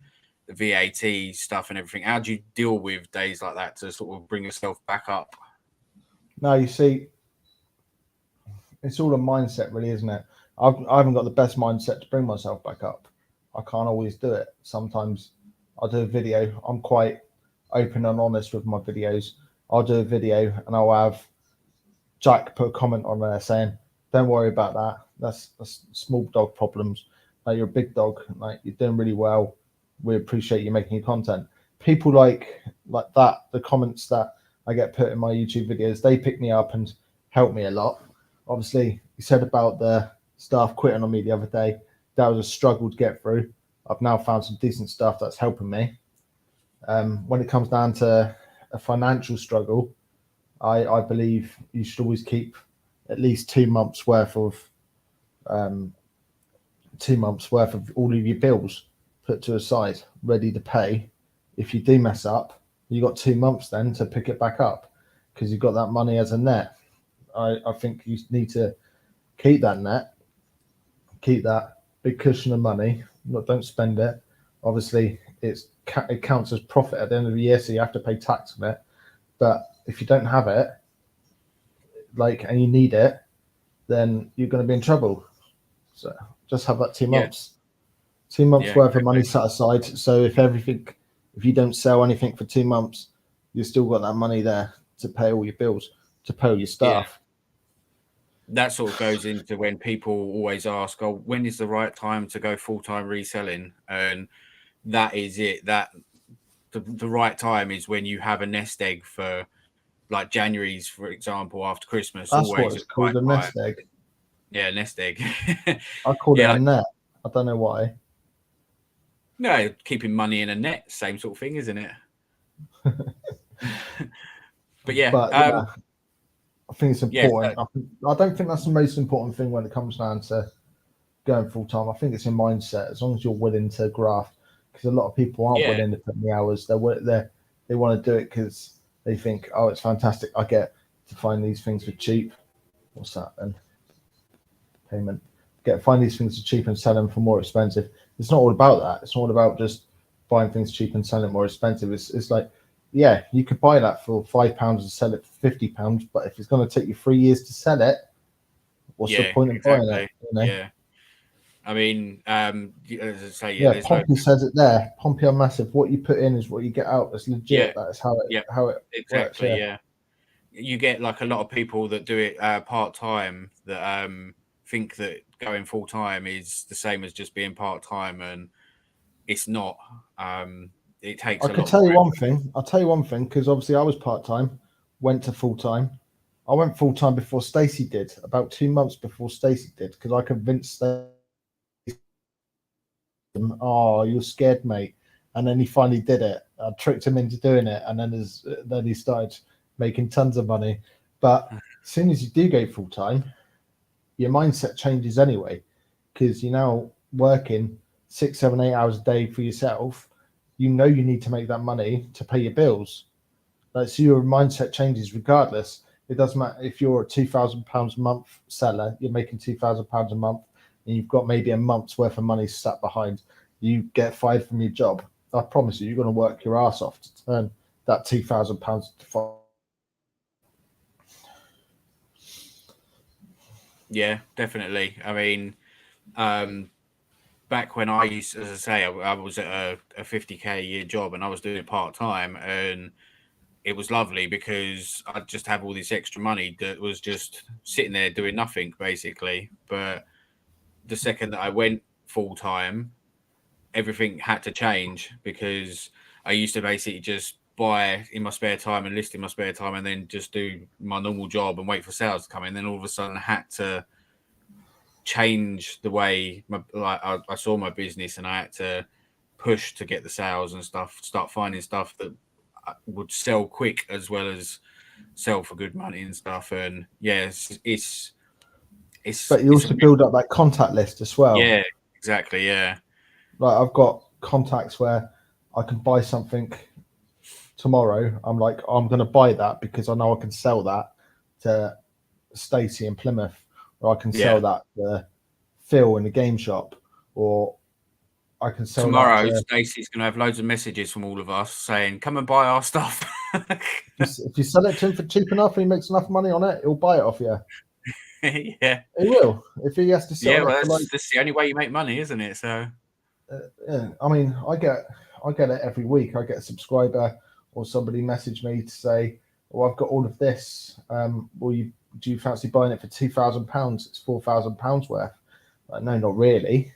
the VAT stuff and everything. How do you deal with days like that to sort of bring yourself back up? No, you see, it's all a mindset, really, isn't it? I haven't got the best mindset to bring myself back up. I can't always do it. Sometimes I'll do a video. I'm quite open and honest with my videos. I'll do a video and I'll have Jack put a comment on there saying, "Don't worry about that. That's small dog problems. Like, you're a big dog. Like, you're doing really well. We appreciate you making your content." People like that, the comments that I get put in my YouTube videos, they pick me up and help me a lot. Obviously, you said about the staff quitting on me the other day. That was a struggle to get through. I've now found some decent stuff that's helping me. When it comes down to a financial struggle, I believe you should always keep at least 2 months worth of 2 months worth of all of your bills put to a side, ready to pay. If you do mess up, you got 2 months then to pick it back up because you've got that money as a net. I think you need to keep that net, keep that big cushion of money. Don't spend it. Obviously, it counts as profit at the end of the year, so you have to pay tax on it. But if you don't have it, and you need it, then you're going to be in trouble. So just have that 2 months. 2 months worth of money set aside. So if you don't sell anything for 2 months, you've still got that money there to pay all your bills, to pay all your staff. That sort of goes into when people always ask, "Oh, when is the right time to go full-time reselling?" And that is it. That the right time is when you have a nest egg for like January's, for example, after Christmas. That's what Always it's a right called, a time. nest egg. Yeah, nest egg. I called it Yeah, a net. I don't know why. no, keeping money in a net, same sort of thing, isn't it? But yeah, But yeah, I think it's yeah, important. I don't think that's the most important thing when it comes down to going full time. I think it's your mindset. As long as you're willing to graft, because a lot of people aren't yeah, willing to put in the hours. They want to do it because they think, oh, it's fantastic. I get to find these things for cheap. What's that then? Payment. Find these things for cheap and sell them for more expensive. It's not all about that. It's not all about just buying things cheap and selling it more expensive. It's like, yeah, you could buy that for £5 and sell it for £50, but if it's going to take you 3 years to sell it, what's the yeah, point of buying exactly. it? You know? Yeah, I mean, as I say, yeah, Yeah, there's no, Pompey says it there. Pompey are massive. What you put in is what you get out. That's yeah, legit. That's how yeah, it works. exactly, Yeah. yeah. You get like a lot of people that do it part time that think that going full time is the same as just being part time, and it's not. It takes I a could lot tell more you one effort. thing. I'll tell you one thing because obviously I was part time, went to full time. I went full time before Stacey did, about 2 months before Stacey did, because I convinced Stacey, oh, you're scared, mate. And then he finally did it. I tricked him into doing it, and then he started making tons of money. But as soon as you do go full time, your mindset changes anyway, because you're now working 6, 7, 8 hours a day for yourself. You know you need to make that money to pay your bills. Like, so your mindset changes regardless. It doesn't matter if you're a £2,000 a month seller, you're making £2,000 a month, and you've got maybe a month's worth of money sat behind. You get fired from your job. I promise you, you're going to work your ass off to turn that £2,000 to five. Yeah, definitely. I mean, back when I used, as I say, I was at a 50K a year job and I was doing it part time, and it was lovely because I'd just have all this extra money that was just sitting there doing nothing basically. But the second that I went full time, everything had to change because I used to basically just buy in my spare time and list in my spare time and then just do my normal job and wait for sales to come in. Then all of a sudden I had to change the way I saw my business, and I had to push to get the sales and stuff, start finding stuff that would sell quick as well as sell for good money and stuff. And yeah, But you it's a also build up that contact list as well. yeah, exactly, yeah, Like, I've got contacts where I can buy something tomorrow. I'm like, I'm going to buy that because I know I can sell that to Stacey in Plymouth, or I can yeah. sell that to Phil in the game shop, or I can sell that Tomorrow, to. Stacey's going to have loads of messages from all of us saying, "Come and buy our stuff." If you sell it to him for cheap enough and he makes enough money on it, he'll buy it off you. Yeah, He will. If he has to sit yeah. on it Well, for like, that's the only way you make money, isn't it? So yeah. I mean, I get it every week. I get a subscriber or somebody message me to say, "Oh, I've got all of this. Do you fancy buying it for £2,000? It's £4,000 worth." Like, no, not really.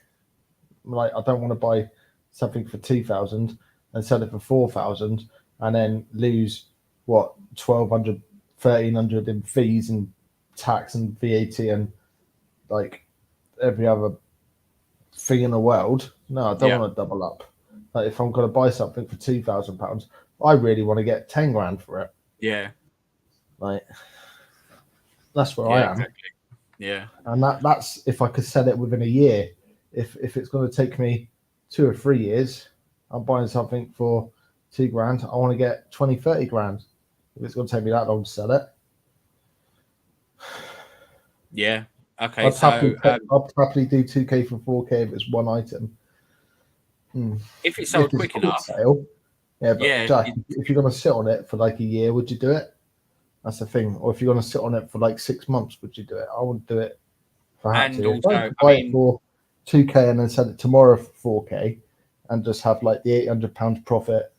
Like, I don't want to buy something for 2,000 and sell it for 4,000 and then lose what 1,200, 1,300 in fees and tax and VAT and like every other thing in the world. No, I don't yeah, want to double up. Like, if I'm going to buy something for £2,000, I really want to get 10 grand for it. yeah, Like, that's where yeah, I am. exactly. Yeah, And that's if I could sell it within a year. If it's going to take me 2 or 3 years, I'm buying something for 2 grand. I want to get 20, 30 grand. If it's going to take me that long to sell it, yeah. Okay, so I'd happily do 2K for 4K if it's one item. if it's If sold it's a quick quick enough, sale, yeah. But yeah, Jack, if you're going to sit on it for like a year, would you do it? That's the thing. Or if you're going to sit on it for like 6 months, would you do it? I would do it if I had and to. If I also, could I buy it mean, for 2K and then sell it tomorrow for 4K and just have like the £800 profit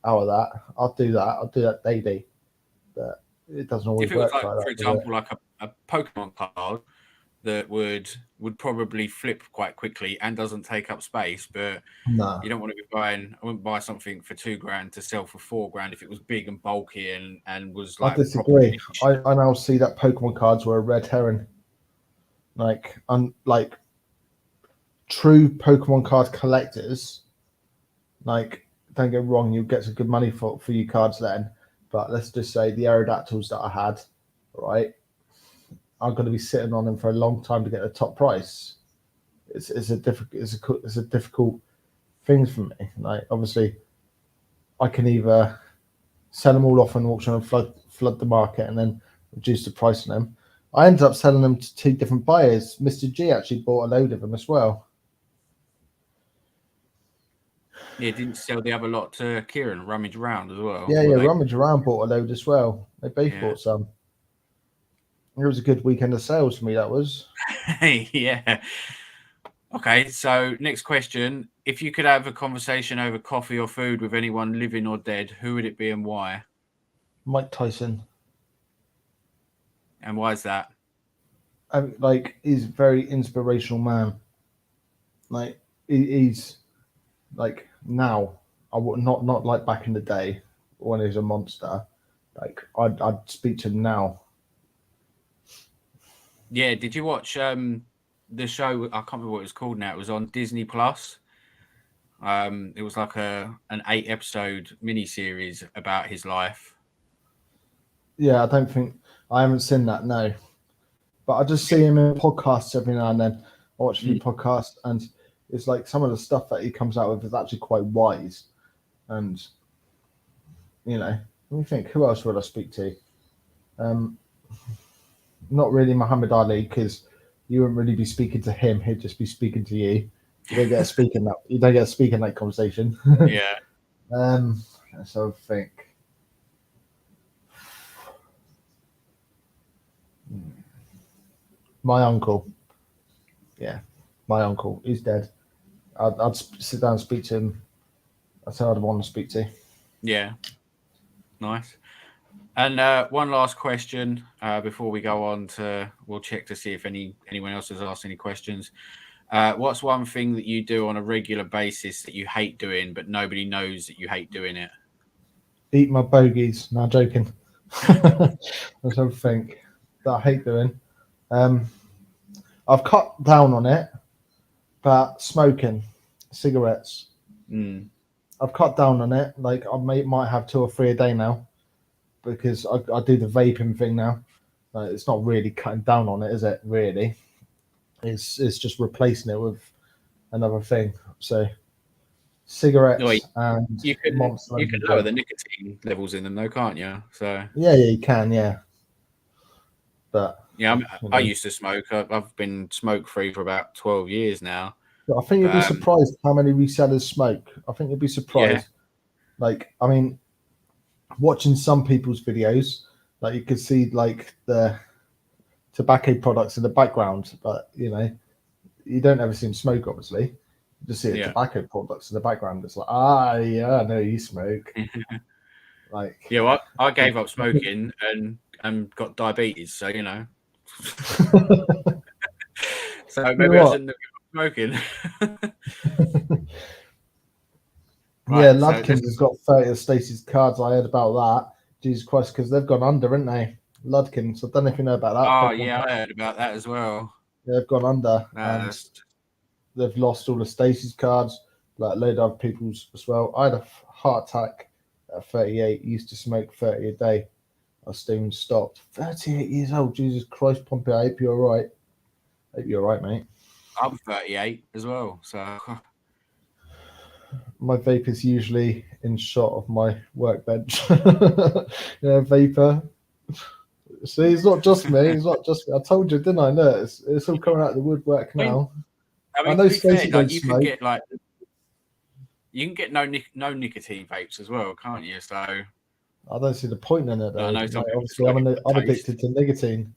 out of that, I'll do that. I'll do that daily. But it doesn't always if it was work like, like that, for does it? example, like a Pokemon card, that would probably flip quite quickly and doesn't take up space, but No, you don't want to be buying. I wouldn't buy something for $2,000 to sell for $4,000 if it was big and bulky and was I like proper disagree. niche. I now see that Pokemon cards were a red herring. Like, true Pokemon card collectors, like, don't get me wrong, you'll get some good money for your cards then. But let's just say the Aerodactyls that I had, right, I'm going to be sitting on them for a long time to get the top price. It's a difficult thing for me. Like, obviously, I can either sell them all off on auction and flood the market and then reduce the price on them. I ended up selling them to 2 different buyers. Mr. G actually bought a load of them as well. Yeah, didn't sell the other lot to Kieran, rummage around as well. Yeah, Rummage Around bought a load as well. They both bought some. It was a good weekend of sales for me, that was. Yeah. Okay, so next question. If you could have a conversation over coffee or food with anyone living or dead, who would it be and why? Mike Tyson. And why is that? He's a very inspirational man. Like, he's like now. I would not like back in the day when he was a monster. Like, I'd speak to him now. Yeah, did you watch the show? I can't remember what it was called now. It was on Disney Plus. It was like an 8-episode mini-series about his life. Yeah, I haven't seen that, no. But I just see him in podcasts every now and then. I watch a few podcasts, and it's like some of the stuff that he comes out with is actually quite wise. And, let me think, who else would I speak to? Not really Muhammad Ali, because you wouldn't really be speaking to him. He'd just be speaking to you. You don't get to speak in that. You don't get to speak in that conversation. Yeah. So I think. My uncle. Yeah, my uncle. He's dead. I'd sit down and speak to him. That's who I'd want to speak to. Yeah. Nice. And one last question before we go on we'll check to see if anyone else has asked any questions. What's one thing that you do on a regular basis that you hate doing, but nobody knows that you hate doing it? Eat my bogies. No, joking. That's something that I hate doing. I've cut down on it, but smoking cigarettes. I've cut down on it. Like, I might have 2 or 3 a day now, because I do the vaping thing now. It's not really cutting down on it, is it? Really, it's just replacing it with another thing. So cigarettes and you can Monster. You can lower the nicotine levels in them, though, can't you? So yeah, you can, yeah. But yeah, I used to smoke. I've been smoke free for about 12 years now. I think you'd be surprised how many resellers smoke. I think you'd be surprised. Yeah. Like, I mean, watching some people's videos, like, you could see like the tobacco products in the background, but you don't ever see them smoke. Obviously, you just see the tobacco products in the background. It's like, yeah, I know you smoke. Like, yeah, well, I gave up smoking and got diabetes, so so maybe I shouldn't have given up smoking. Right, Ludkins has got 30 of Stacey's cards. I heard about that. Jesus Christ, because they've gone under, haven't they? Ludkins. I don't know if you know about that. Oh, yeah, I heard about that as well. Yeah, they've gone under, and they've lost all of Stacey's cards, like a load of other people's as well. I had a heart attack at 38. Used to smoke 30 a day. I soon stopped. 38 years old. Jesus Christ, Pompey. I hope you're all right. Hope you're all right, mate. I'm 38 as well, so my vape is usually in shot of my workbench. Vapor. See, it's not just me. It's not just me. I told you, didn't I? No, it's all coming out of the woodwork now. I know Stacey don't smoke. You can get no nicotine vapes as well, can't you? So I don't see the point in it, though. I know obviously, I'm addicted to nicotine.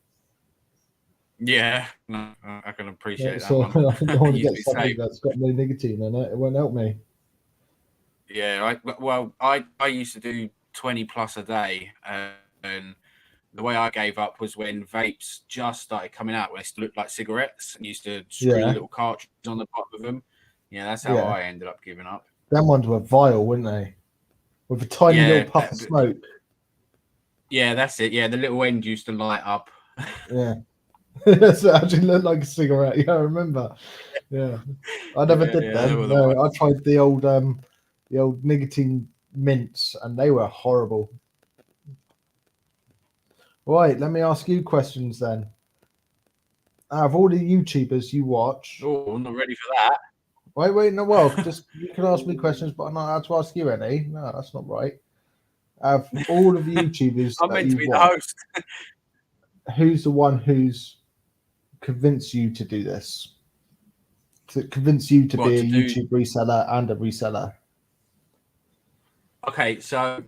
Yeah, no, I can appreciate that. So I think I want to get something that's got no nicotine in it. It won't help me. Yeah, I used to do 20 plus a day, and the way I gave up was when vapes just started coming out, when they still looked like cigarettes and used to screw Yeah. little cartridges on the bottom of them. Yeah, that's how Yeah. I ended up giving up. Them ones were vile, weren't they? With a tiny little puff of smoke. Yeah, that's it. Yeah, the little end used to light up. Yeah. It actually looked like a cigarette. Yeah, I remember. Yeah. I never did them. No, I tried the old nicotine mints, and they were horrible. Right, let me ask you questions then. Out of all the YouTubers you watch, Oh, I'm not ready for that. wait, no, well, just you can ask me questions, but I'm not allowed to ask you any. No, that's not right. Out of all of the YouTubers I'm that meant to you be the watch, host. who's the one who's convinced you to do this? To convince you to be a YouTube reseller and a reseller? Okay, so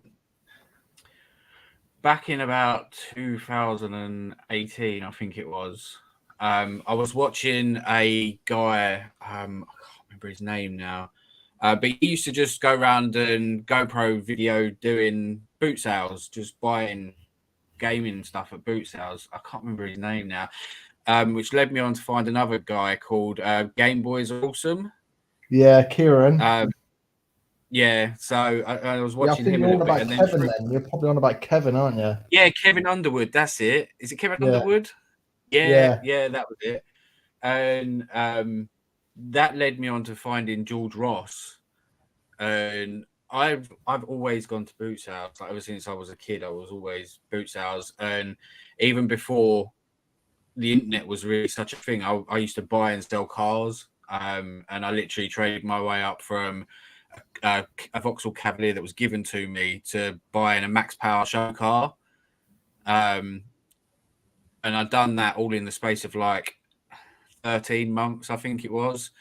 back in about 2018, I think it was, I was watching a guy, I can't remember his name now, but he used to just go around and GoPro video doing boot sales, just buying gaming stuff at boot sales. I can't remember his name now, which led me on to find another guy called Game Boys Awesome. Yeah, Kieran. Yeah, so I was watching him a you're on little bit, about Kevin. Then you're probably on about Kevin, aren't you? Yeah, Kevin Underwood. That's it. Is it Kevin Underwood? Yeah, that was it. And that led me on to finding George Ross. And I've always gone to boot sales. Like, ever since I was a kid, I was always boot sales. And even before the internet was really such a thing, I used to buy and sell cars. And I literally traded my way up from a Vauxhall Cavalier that was given to me to buying a Max Power show car. And I'd done that all in the space of like 13 months, I think it was.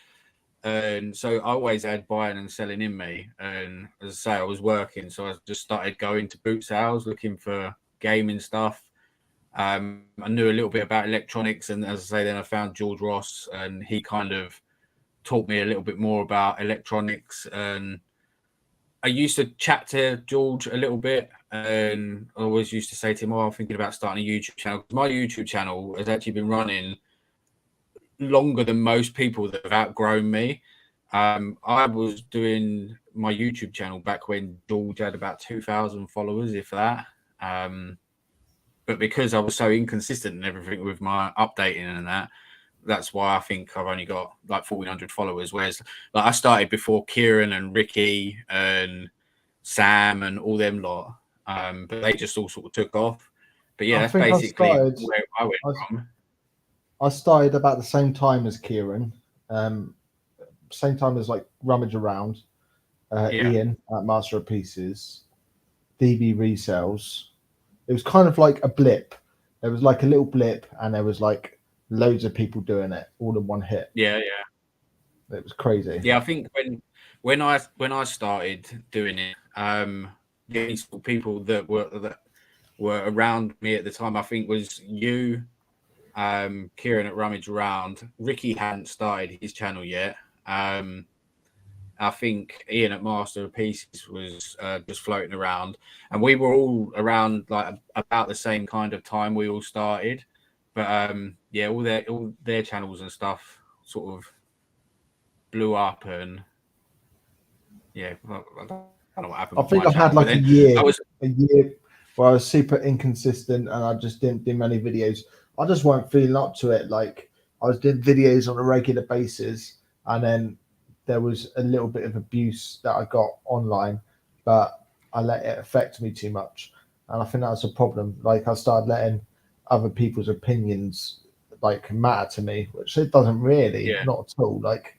And so I always had buying and selling in me. And as I say, I was working. So I just started going to boot sales, looking for gaming stuff. I knew a little bit about electronics. And as I say, then I found George Ross, and he kind of taught me a little bit more about electronics. And I used to chat to George a little bit, and I always used to say to him, "Oh, I'm thinking about starting a YouTube channel." My YouTube channel has actually been running longer than most people that have outgrown me. I was doing my YouTube channel back when George had about 2,000 followers, if that. But because I was so inconsistent and everything with my updating and that, that's why I think I've only got like 1,400 followers. Whereas like I started before Kieran and Ricky and Sam and all them lot, but they just all sort of took off. But yeah, that's basically where I went from. I started about the same time as Kieran, same time as like Rummage Around, Ian at Master of Pieces, DB Resells. It was kind of like a blip. There was like a little blip, and there was like loads of people doing it all in one hit. Yeah. It was crazy. Yeah, I think when I started doing it, these people that were around me at the time, I think was you, Kieran at Rummage Around. Ricky hadn't started his channel yet. I think Ian at Master of Pieces was just floating around, and we were all around like about the same kind of time we all started. But yeah, all their channels and stuff sort of blew up, and yeah, I don't know what happened. I think I had like a year where I was super inconsistent, and I just didn't do many videos. I just weren't feeling up to it. Like I was doing videos on a regular basis, and then there was a little bit of abuse that I got online, but I let it affect me too much, and I think that's a problem. Like I started letting other people's opinions like matter to me, which it doesn't really, not at all. Like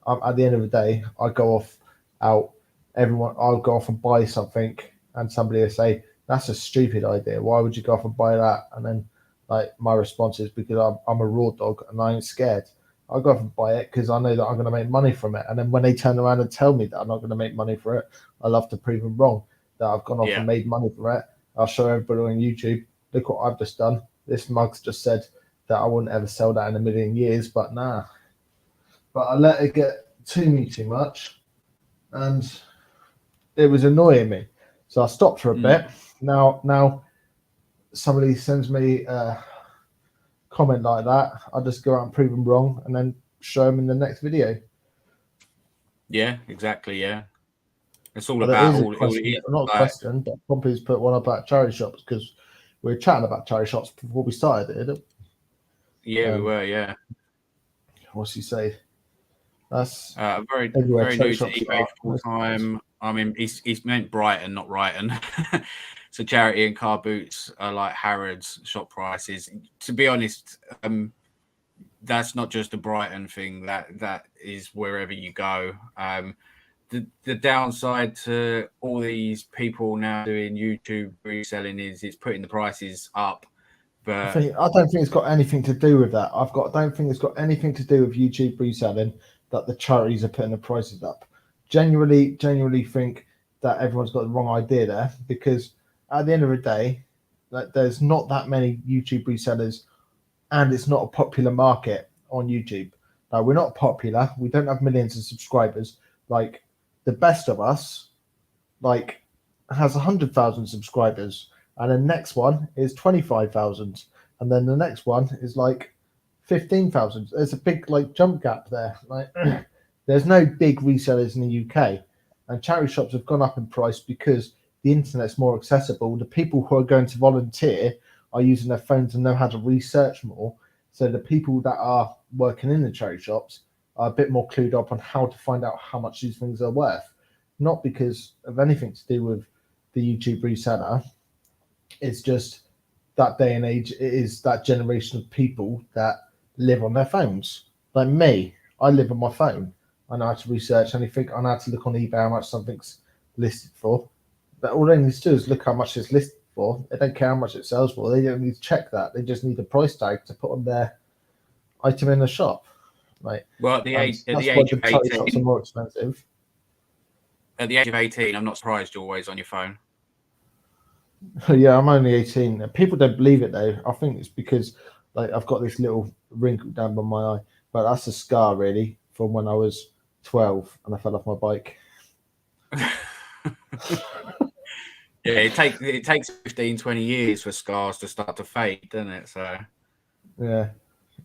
at the end of the day, I go off out. I'll go off and buy something, and somebody will say that's a stupid idea. Why would you go off and buy that? And then like my response is because I'm a raw dog and I ain't scared. I'll go off and buy it because I know that I'm going to make money from it. And then when they turn around and tell me that I'm not going to make money for it, I love to prove them wrong, that I've gone off and made money for it. I'll show everybody on YouTube, look what I've just done. This mug's just said that I wouldn't ever sell that in a million years, but nah. But I let it get to me too much, and it was annoying me. So I stopped for a bit. Now somebody sends me a comment like that, I just go out and prove them wrong, and then show them in the next video. Yeah, exactly. Yeah, it's all But it about is a all it question, is. not a Like, question, but companies put one about charity shops because we were chatting about charity shops before we started. yeah, we were. Yeah, What's he say? That's very everywhere very charity new to shops eBay are. full time. I mean, he's meant Brighton, not Brighton. So charity and car boots are like Harrods shop prices. To be honest, that's not just a Brighton thing. That is wherever you go. The downside to all these people now doing YouTube reselling is it's putting the prices up. But I don't think it's got anything to do with that. I don't think it's got anything to do with YouTube reselling that the charities are putting the prices up. Genuinely think that everyone's got the wrong idea there, because at the end of the day, like, there's not that many YouTube resellers, and it's not a popular market on YouTube. Now, we're not popular. We don't have millions of subscribers. Like, the best of us, like, has 100,000 subscribers, and the next one is 25,000, and then the next one is like 15,000. There's a big like jump gap there. Like, there's no big resellers in the UK, and charity shops have gone up in price because the internet's more accessible. The people who are going to volunteer are using their phones and know how to research more. So the people that are working in the charity shops are a bit more clued up on how to find out how much these things are worth, not because of anything to do with the YouTube reseller. It's just that day and age, it is that generation of people that live on their phones. Like me, I live on my phone. I know how to research anything. I know how to look on eBay how much something's listed for. But all they need to do is look how much it's listed for. They don't care how much it sells for. They don't need to check that. They just need a price tag to put on their item in the shop. Right. well, at the age That's why the charity shops are more expensive. at the age of 18, I'm not surprised you're always on your phone. Yeah, I'm only 18. People don't believe it though. I think it's because like I've got this little wrinkle down by my eye, but that's a scar really from when I was 12 and I fell off my bike. Yeah, it takes 15, 20 years for scars to start to fade, doesn't it? So Yeah,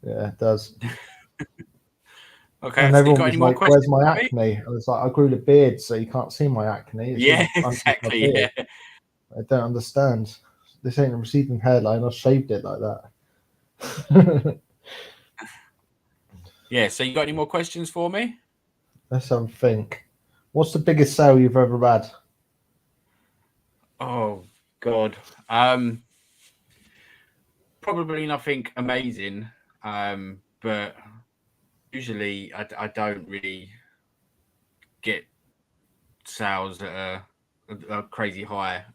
it does. okay, And so you everyone got was any more like, "Where's questions my for me? acne?" And it's like I grew the beard, so you can't see my acne. It's Yeah, all underneath my exactly. beard. Yeah. I don't understand. This ain't a receding hairline. I shaved it like that. Yeah, so you got any more questions for me? Let's have a think. What's the biggest sale you've ever had? Oh God. Probably nothing amazing. But usually I don't really get sales that are crazy high.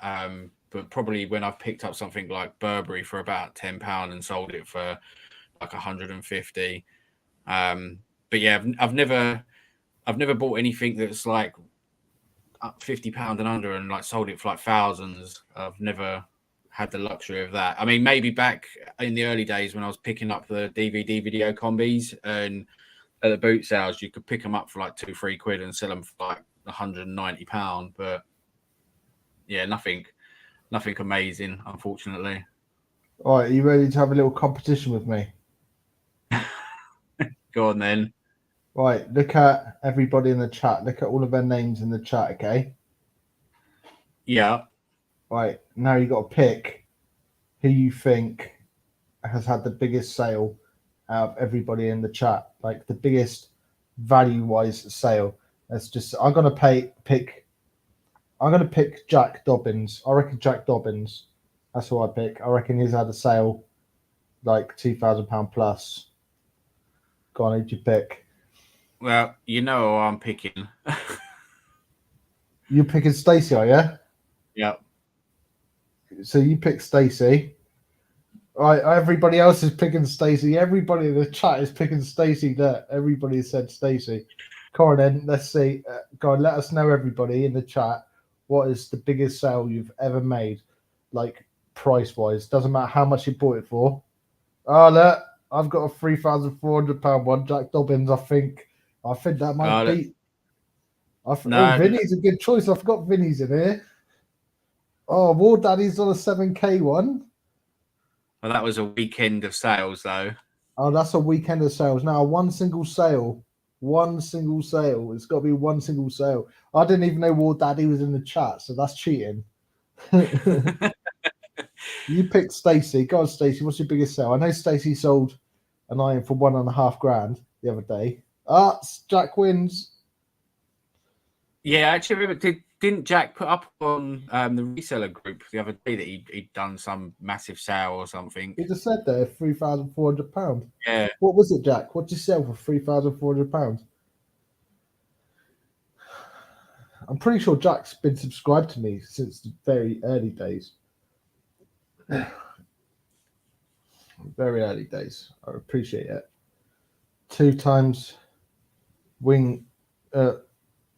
But probably when I've picked up something like Burberry for about £10 and sold it for like 150. But yeah, I've never bought anything that's like up £50 and under and like sold it for like thousands. I've never had the luxury of that. I mean, maybe back in the early days when I was picking up the DVD video combis and at the boot sales, you could pick them up for like £2-3 and sell them for like £190. But yeah, nothing amazing, unfortunately. All right, are you ready to have a little competition with me? Go on then. Right, look at everybody in the chat. Look at all of their names in the chat, okay? Yeah. Right, now you got to pick who you think has had the biggest sale out of everybody in the chat, like the biggest value-wise sale. Let's just. I'm gonna pick Jack Dobbins. I reckon Jack Dobbins. That's who I pick. I reckon he's had a sale like £2,000 plus. Go on, who'd you pick? Well, you know who I'm picking. You picking Stacey, are you? Yeah. So you pick Stacey. Right, everybody else is picking Stacey. Everybody in the chat is picking Stacey. There, everybody said Stacey. Come on, then. Let's see. Go on, let us know, everybody in the chat. What is the biggest sale you've ever made, like price-wise? Doesn't matter how much you bought it for. Oh, look, I've got a £3,400 one. Jack Dobbins, I think that might beat. No, Vinny's a good choice. I forgot Vinny's in here. Oh, War Daddy's on a 7K one. Well, that was a weekend of sales, though. Oh, that's a weekend of sales. Now, one single sale. One single sale. It's got to be one single sale. I didn't even know War Daddy was in the chat, so that's cheating. You picked Stacey. Go on, Stacey. What's your biggest sale? I know Stacey sold an iron for $1.5 grand the other day. Jack wins. Yeah, actually, remember, didn't Jack put up on the reseller group the other day that he'd done some massive sale or something? He just said there, £3,400. Yeah. What was it, Jack? What did you sell for £3,400? I'm pretty sure Jack's been subscribed to me since the very early days. Very early days. I appreciate it. 2 times wing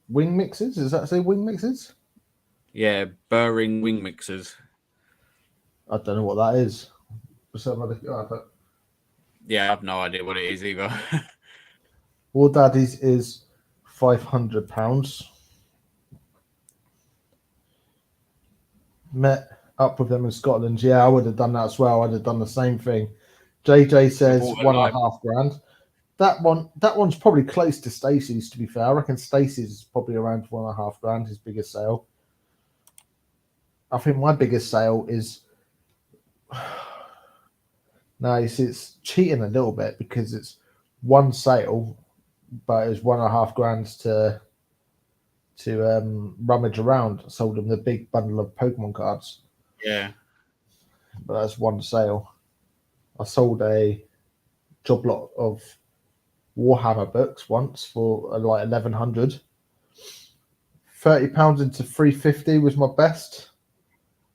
mixes. Does that say wing mixes? Yeah, burring wing mixers. I don't know what that is. Yeah, I've no idea what it is either. War Daddies is £500. Met up with them in Scotland. Yeah, I would have done that as well. I'd have done the same thing. JJ says £1.5 grand. That one's probably close to Stacey's, to be fair. I reckon Stacey's is probably around £1.5 grand, his biggest sale. I think my biggest sale is no, it's cheating a little bit because it's one sale, but it's £1.5 grand to rummage around. I sold them the big bundle of Pokemon cards. Yeah. But that's one sale. I sold a job lot of Warhammer books once for like 1,100. £30 into 350 was my best.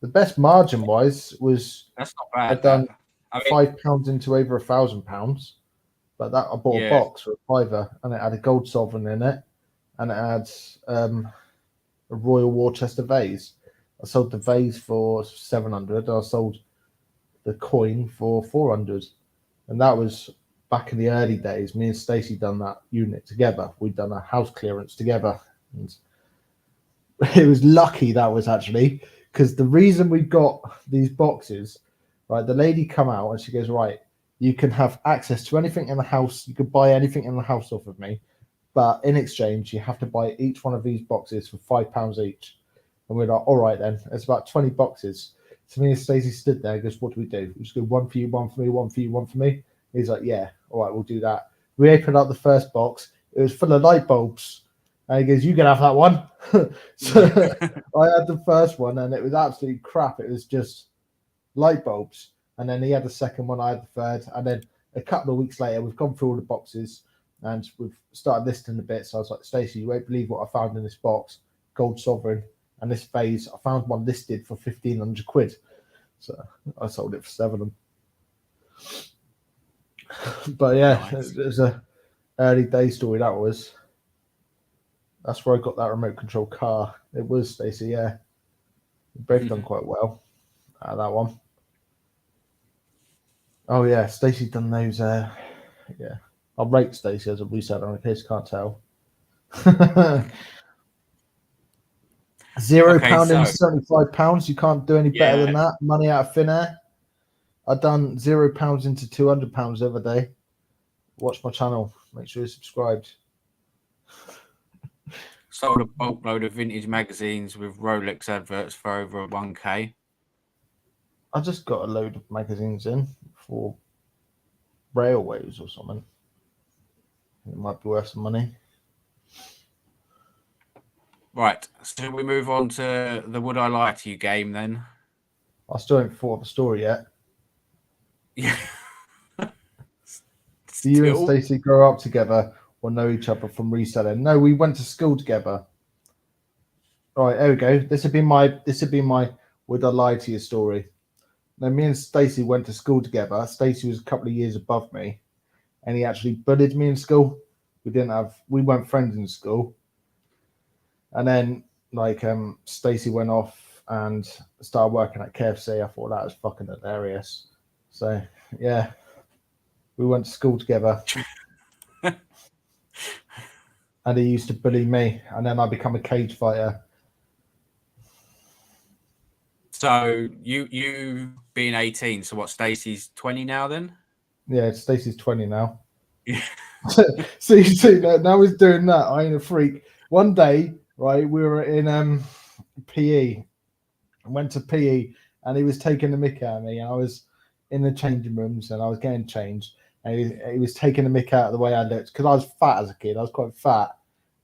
The best margin wise was that's not bad. I'd done £5 into over £1,000, but that I bought a box for a £5, and it had a gold sovereign in it, and it had a Royal Worcester vase. I sold the vase for 700. I sold the coin for 400, and that was back in the early days. Me and Stacey done that unit together. We'd done a house clearance together, and it was lucky that was actually because the reason we got these boxes, right? The lady come out and she goes, right, you can have access to anything in the house. You could buy anything in the house off of me, but in exchange, you have to buy each one of these boxes for £5 each. And we're like, all right then. It's about 20 boxes. So me and Stacey stood there and goes, what do? We just go one for you, one for me, one for you, one for me. He's like, yeah, all right, we'll do that. We opened up the first box. It was full of light bulbs. And he goes, you can have that one. So I had the first one and it was absolutely crap. It was just light bulbs. And then he had the second one, I had the third. And then a couple of weeks later, we've gone through all the boxes and we've started listing a bit. So I was like, Stacey, you won't believe what I found in this box. Gold sovereign. And this vase, I found one listed for 1,500 quid. So I sold it for 7. But yeah, nice. It was a early day story, that was. That's where I got that remote control car. It was, Stacey, yeah. We've both done quite well out of that one. Oh yeah, Stacey done those, yeah. I'll rate Stacey as a reseller in case you can't tell. £0 in £75. You can't do any better than that. Money out of thin air. I've done £0 into £200 every day. Watch my channel. Make sure you're subscribed. Sold a bulk load of vintage magazines with Rolex adverts for over 1k. I just got a load of magazines in for railways or something. It might be worth some money. Right, so we move on to the Would I Lie to You game then. I still haven't thought of a story yet. Yeah. Do you and Stacey grow up together or know each other from reselling? No, we went to school together. All right, there we go. This would be my Would I Lie to You story. Now, me and Stacey went to school together. Stacey was a couple of years above me, and he actually bullied me in school. We weren't friends in school. And then, Stacey went off and started working at KFC. I thought that was fucking hilarious. So, yeah, we went to school together. And he used to bully me, and then I become a cage fighter. So you being 18, so what? Stacey's 20 now, then? Yeah, Stacey's 20 now. Yeah. See, now he's doing that. I ain't a freak. One day, right, we were in PE. I went to PE, and he was taking the mick out of me. I was in the changing rooms, and I was getting changed. And he was taking the mick out of the way I looked because I was fat as a kid. I was quite fat,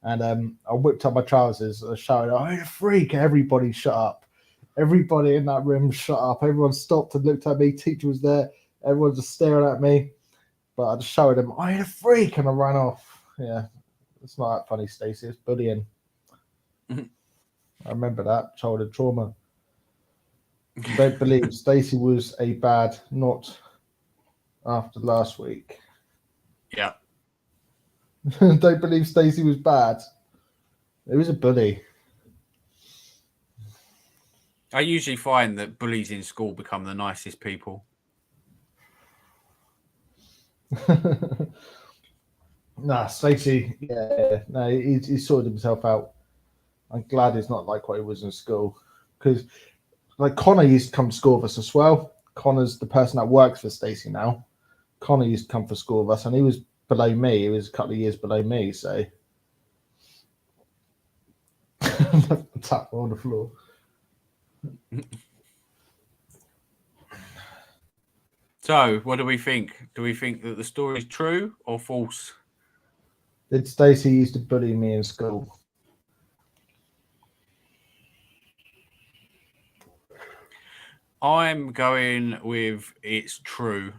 and I whipped up my trousers. I shouted, "Oh, you're a freak!" Everybody shut up. Everybody in that room shut up. Everyone stopped and looked at me. Teacher was there. Everyone just staring at me. But I just shouted him, "I ain't a freak," and I ran off. Yeah, it's not that funny, Stacey. It's bullying. I remember that childhood trauma. Don't believe Stacey was a bad, not after last week. Yeah. Don't believe Stacey was bad. It was a bully. I usually find that bullies in school become the nicest people. Nah, Stacey, yeah, no, he sorted himself out. I'm glad he's not like what he was in school. Because, like, Connor used to come to school with us as well. Connor's the person that works for Stacey now. Connor used to come for school with us, and he was below me. He was a couple of years below me, so. Tap on the floor. So, what do we think? Do we think that the story is true or false? Did Stacey used to bully me in school? I'm going with it's true.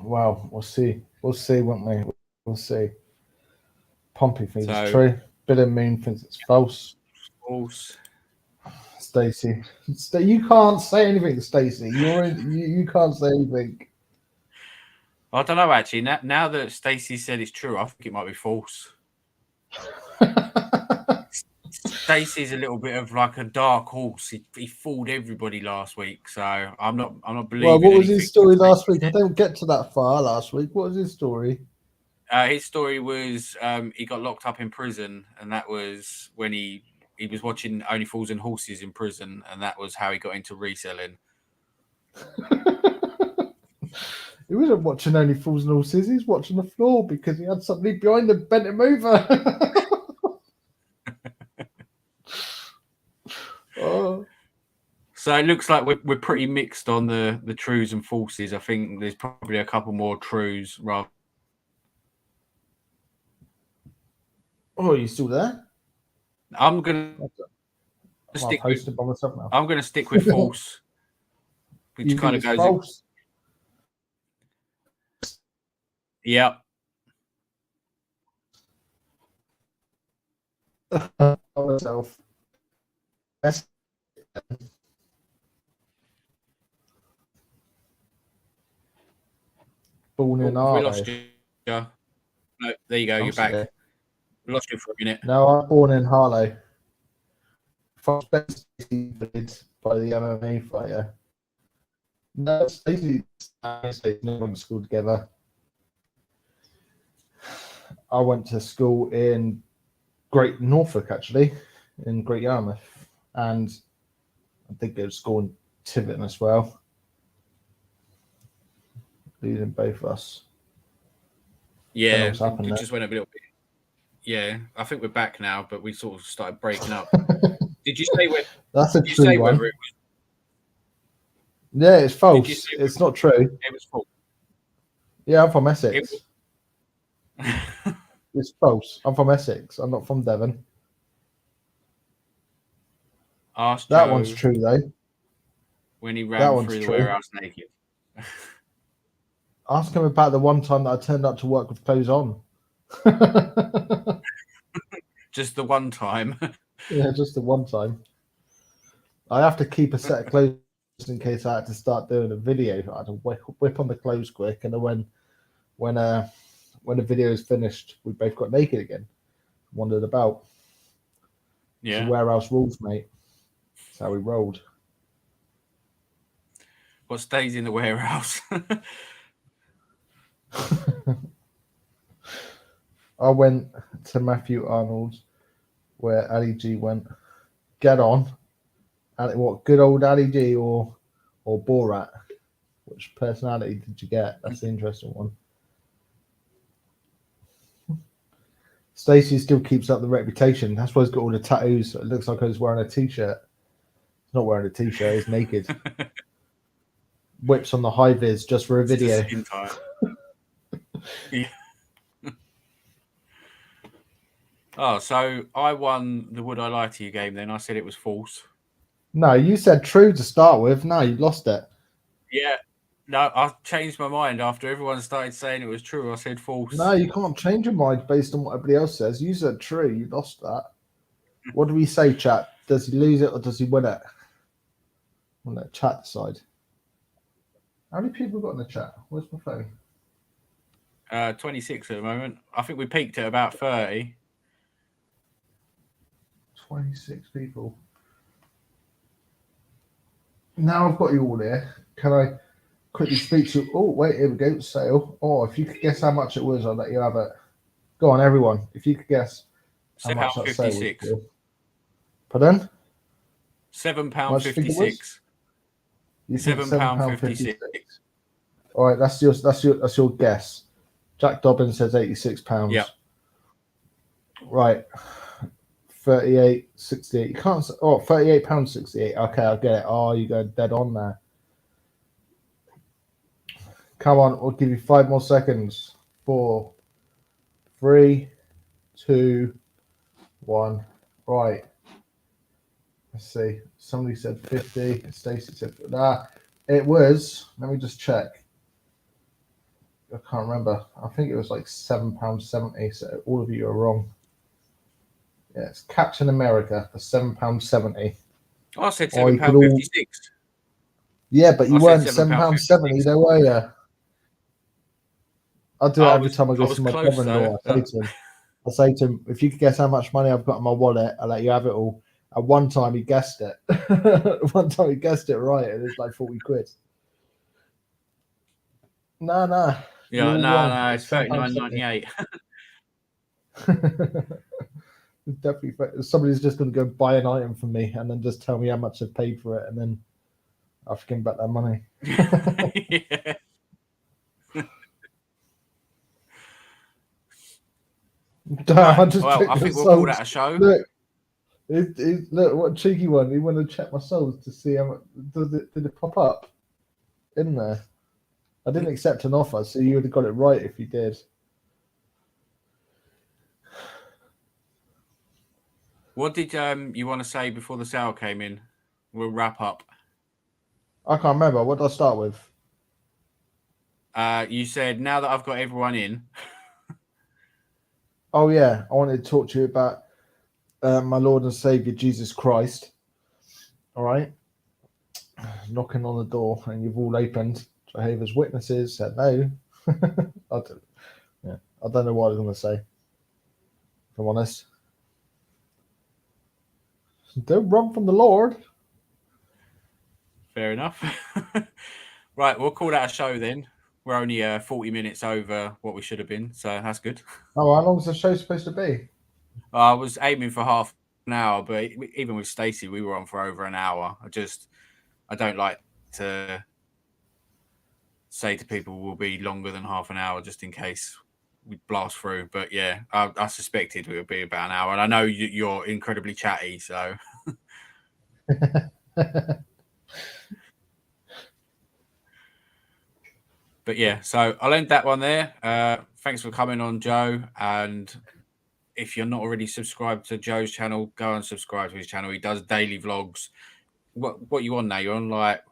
Well, we'll see. We'll see, won't we? We'll see. Pompey thinks So- it's true. Bill and Moon thinks it's false. False. Stacey, you can't say anything, Stacey. You can't say anything. I don't know, actually. Now that Stacey said it's true, I think it might be false. Stacey's a little bit of like a dark horse. He fooled everybody last week, so I'm not believing. Well, what was anything his story that last Stacey week? I said. don't get to that far last week. What was his story? His story was he got locked up in prison, and that was when he was watching Only Fools and Horses in prison, and that was how he got into reselling. He wasn't watching Only Fools and Horses. He was watching the floor because he had somebody behind him bent him over. Oh. So it looks like we're pretty mixed on the trues and falses. I think there's probably a couple more trues rather. Oh, are you still there? I'm gonna stick with. By myself now. I'm gonna stick with false, which kind of goes. False? Yeah. Myself. Born in We Arlo. lost you. No, there you go. You're back. Here. We lost you for a minute. No, I'm born in Harlow. First Stacey by the MMA fighter. No, Stacey never went to school together. I went to school in Great Norfolk, actually, in Great Yarmouth, and I did go to school in Tiverton as well. Losing both of us. Yeah, what's happened we there. just went a little bit. Yeah, I think we're back now, but we sort of started breaking up. Did you say where? That's a Did you true say one. whether it was? Yeah, it's false. Did you say It's not true. It was false. Yeah, I'm from Essex. It It's false. I'm from Essex. I'm not from Devon. Ask That Joe one's true, though. when he That ran one's through the true. warehouse naked. Ask him about the one time that I turned up to work with clothes on. Just the one time. Yeah, just the one time. I have to keep a set of clothes just in case I had to start doing a video. I had to whip on the clothes quick, and then when the video is finished, we both got naked again. Wandered about. Yeah. It's warehouse rules, mate. That's how we rolled. What stays in the warehouse? I went to Matthew Arnold's where Ali G went. Get on. And what good old Ali G or Borat? Which personality did you get? That's the interesting one. Stacey still keeps up the reputation. That's why he's got all the tattoos. So it looks like he's wearing a t-shirt. He's not wearing a t-shirt. He's naked. Whips on the high vis just for a video. Yeah. Oh, so I won the Would I Lie to You game then. I said it was false. No, you said true to start with. No, you lost it. Yeah. No, I changed my mind after everyone started saying it was true. I said false. No, you can't change your mind based on what everybody else says. You said true. You lost that. What do we say, chat? Does he lose it or does he win it? We'll let chat decide. How many people got in the chat? Where's my phone? 26 at the moment. I think we peaked at about 30. 26 people. Now I've got you all here. Can I quickly speak to... Oh, wait, here we go. Sale. Oh, if you could guess how much it was, I'll let you have it. Go on, everyone. If you could guess how much that sale was. Pardon? £7.56. £7.56. All right, that's your guess. Jack Dobbins says £86. Yep. Right. 38.68. You can't say, oh, £38.68. Okay, I'll get it. Oh, you go dead on there. Come on, we'll give you 5 more seconds. 4, 3, 2, 1. Right. Let's see. Somebody said 50. Stacey said it was. Let me just check. I can't remember. I think it was like £7.70. So all of you are wrong. Yeah, it's Captain America for £7.70. I said £7.56. Yeah, but you weren't £7.70 though, were you? I do it every time I go to my brother-in-law. I say to him, if you could guess how much money I've got in my wallet, I'll let you have it all. At one time, he guessed it. One time, he guessed it right, and it's like 40 quid. No. Yeah, no, it's £39.98. Definitely, somebody's just going to go buy an item from me and then just tell me how much they've paid for it, and then I'll forget about that money. Yeah. I think we'll call that a show. Look, what cheeky one. He went to check my souls to see how much did it pop up in there. I didn't accept an offer, so you would have got it right if you did. What did you want to say before the sale came in? We'll wrap up. I can't remember. What did I start with? You said, now that I've got everyone in. Oh, yeah. I wanted to talk to you about my Lord and Savior, Jesus Christ. All right. Knocking on the door, and you've all opened. Jehovah's Witnesses said no. I don't know what I was going to say, if I'm honest. Don't run from the Lord. Fair enough. Right, we'll call that a show then. We're only 40 minutes over what we should have been, so that's good. Oh, how long is the show supposed to be? I was aiming for half an hour, but even with Stacey, we were on for over an hour. I don't like to say to people we'll be longer than half an hour just in case we blast through. But yeah, I suspected it would be about an hour, and I know you're incredibly chatty, so. But yeah, so I'll end that one there. Thanks for coming on, Joe. And if you're not already subscribed to Joe's channel, go and subscribe to his channel. He does daily vlogs. What you on now? You're on like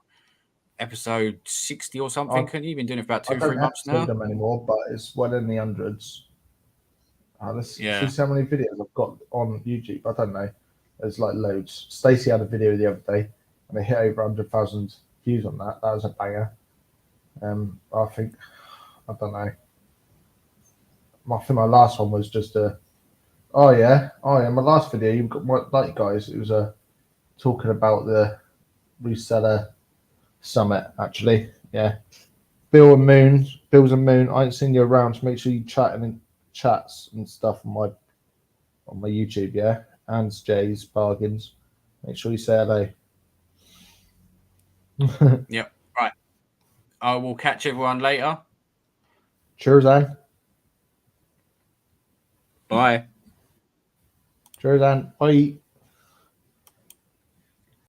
episode 60 or something, couldn't you? You've been doing it for about 2-3 months now. I don't them anymore, but it's well in the hundreds. Let's see how many videos I've got on YouTube. I don't know. There's like loads. Stacey had a video the other day, and they hit over 100,000 views on that. That was a banger. I don't know. I think my last one was just my last video, you got like guys, it was talking about the Reseller Summit, actually. Yeah. Bills and Moon. I ain't seen you around, so make sure you chat chats and stuff on my YouTube. Yeah, and Jay's Bargains. Make sure you say hello. Yep. Right. I will catch everyone later. Cheers, Anne. Bye. Cheers, Anne. Bye.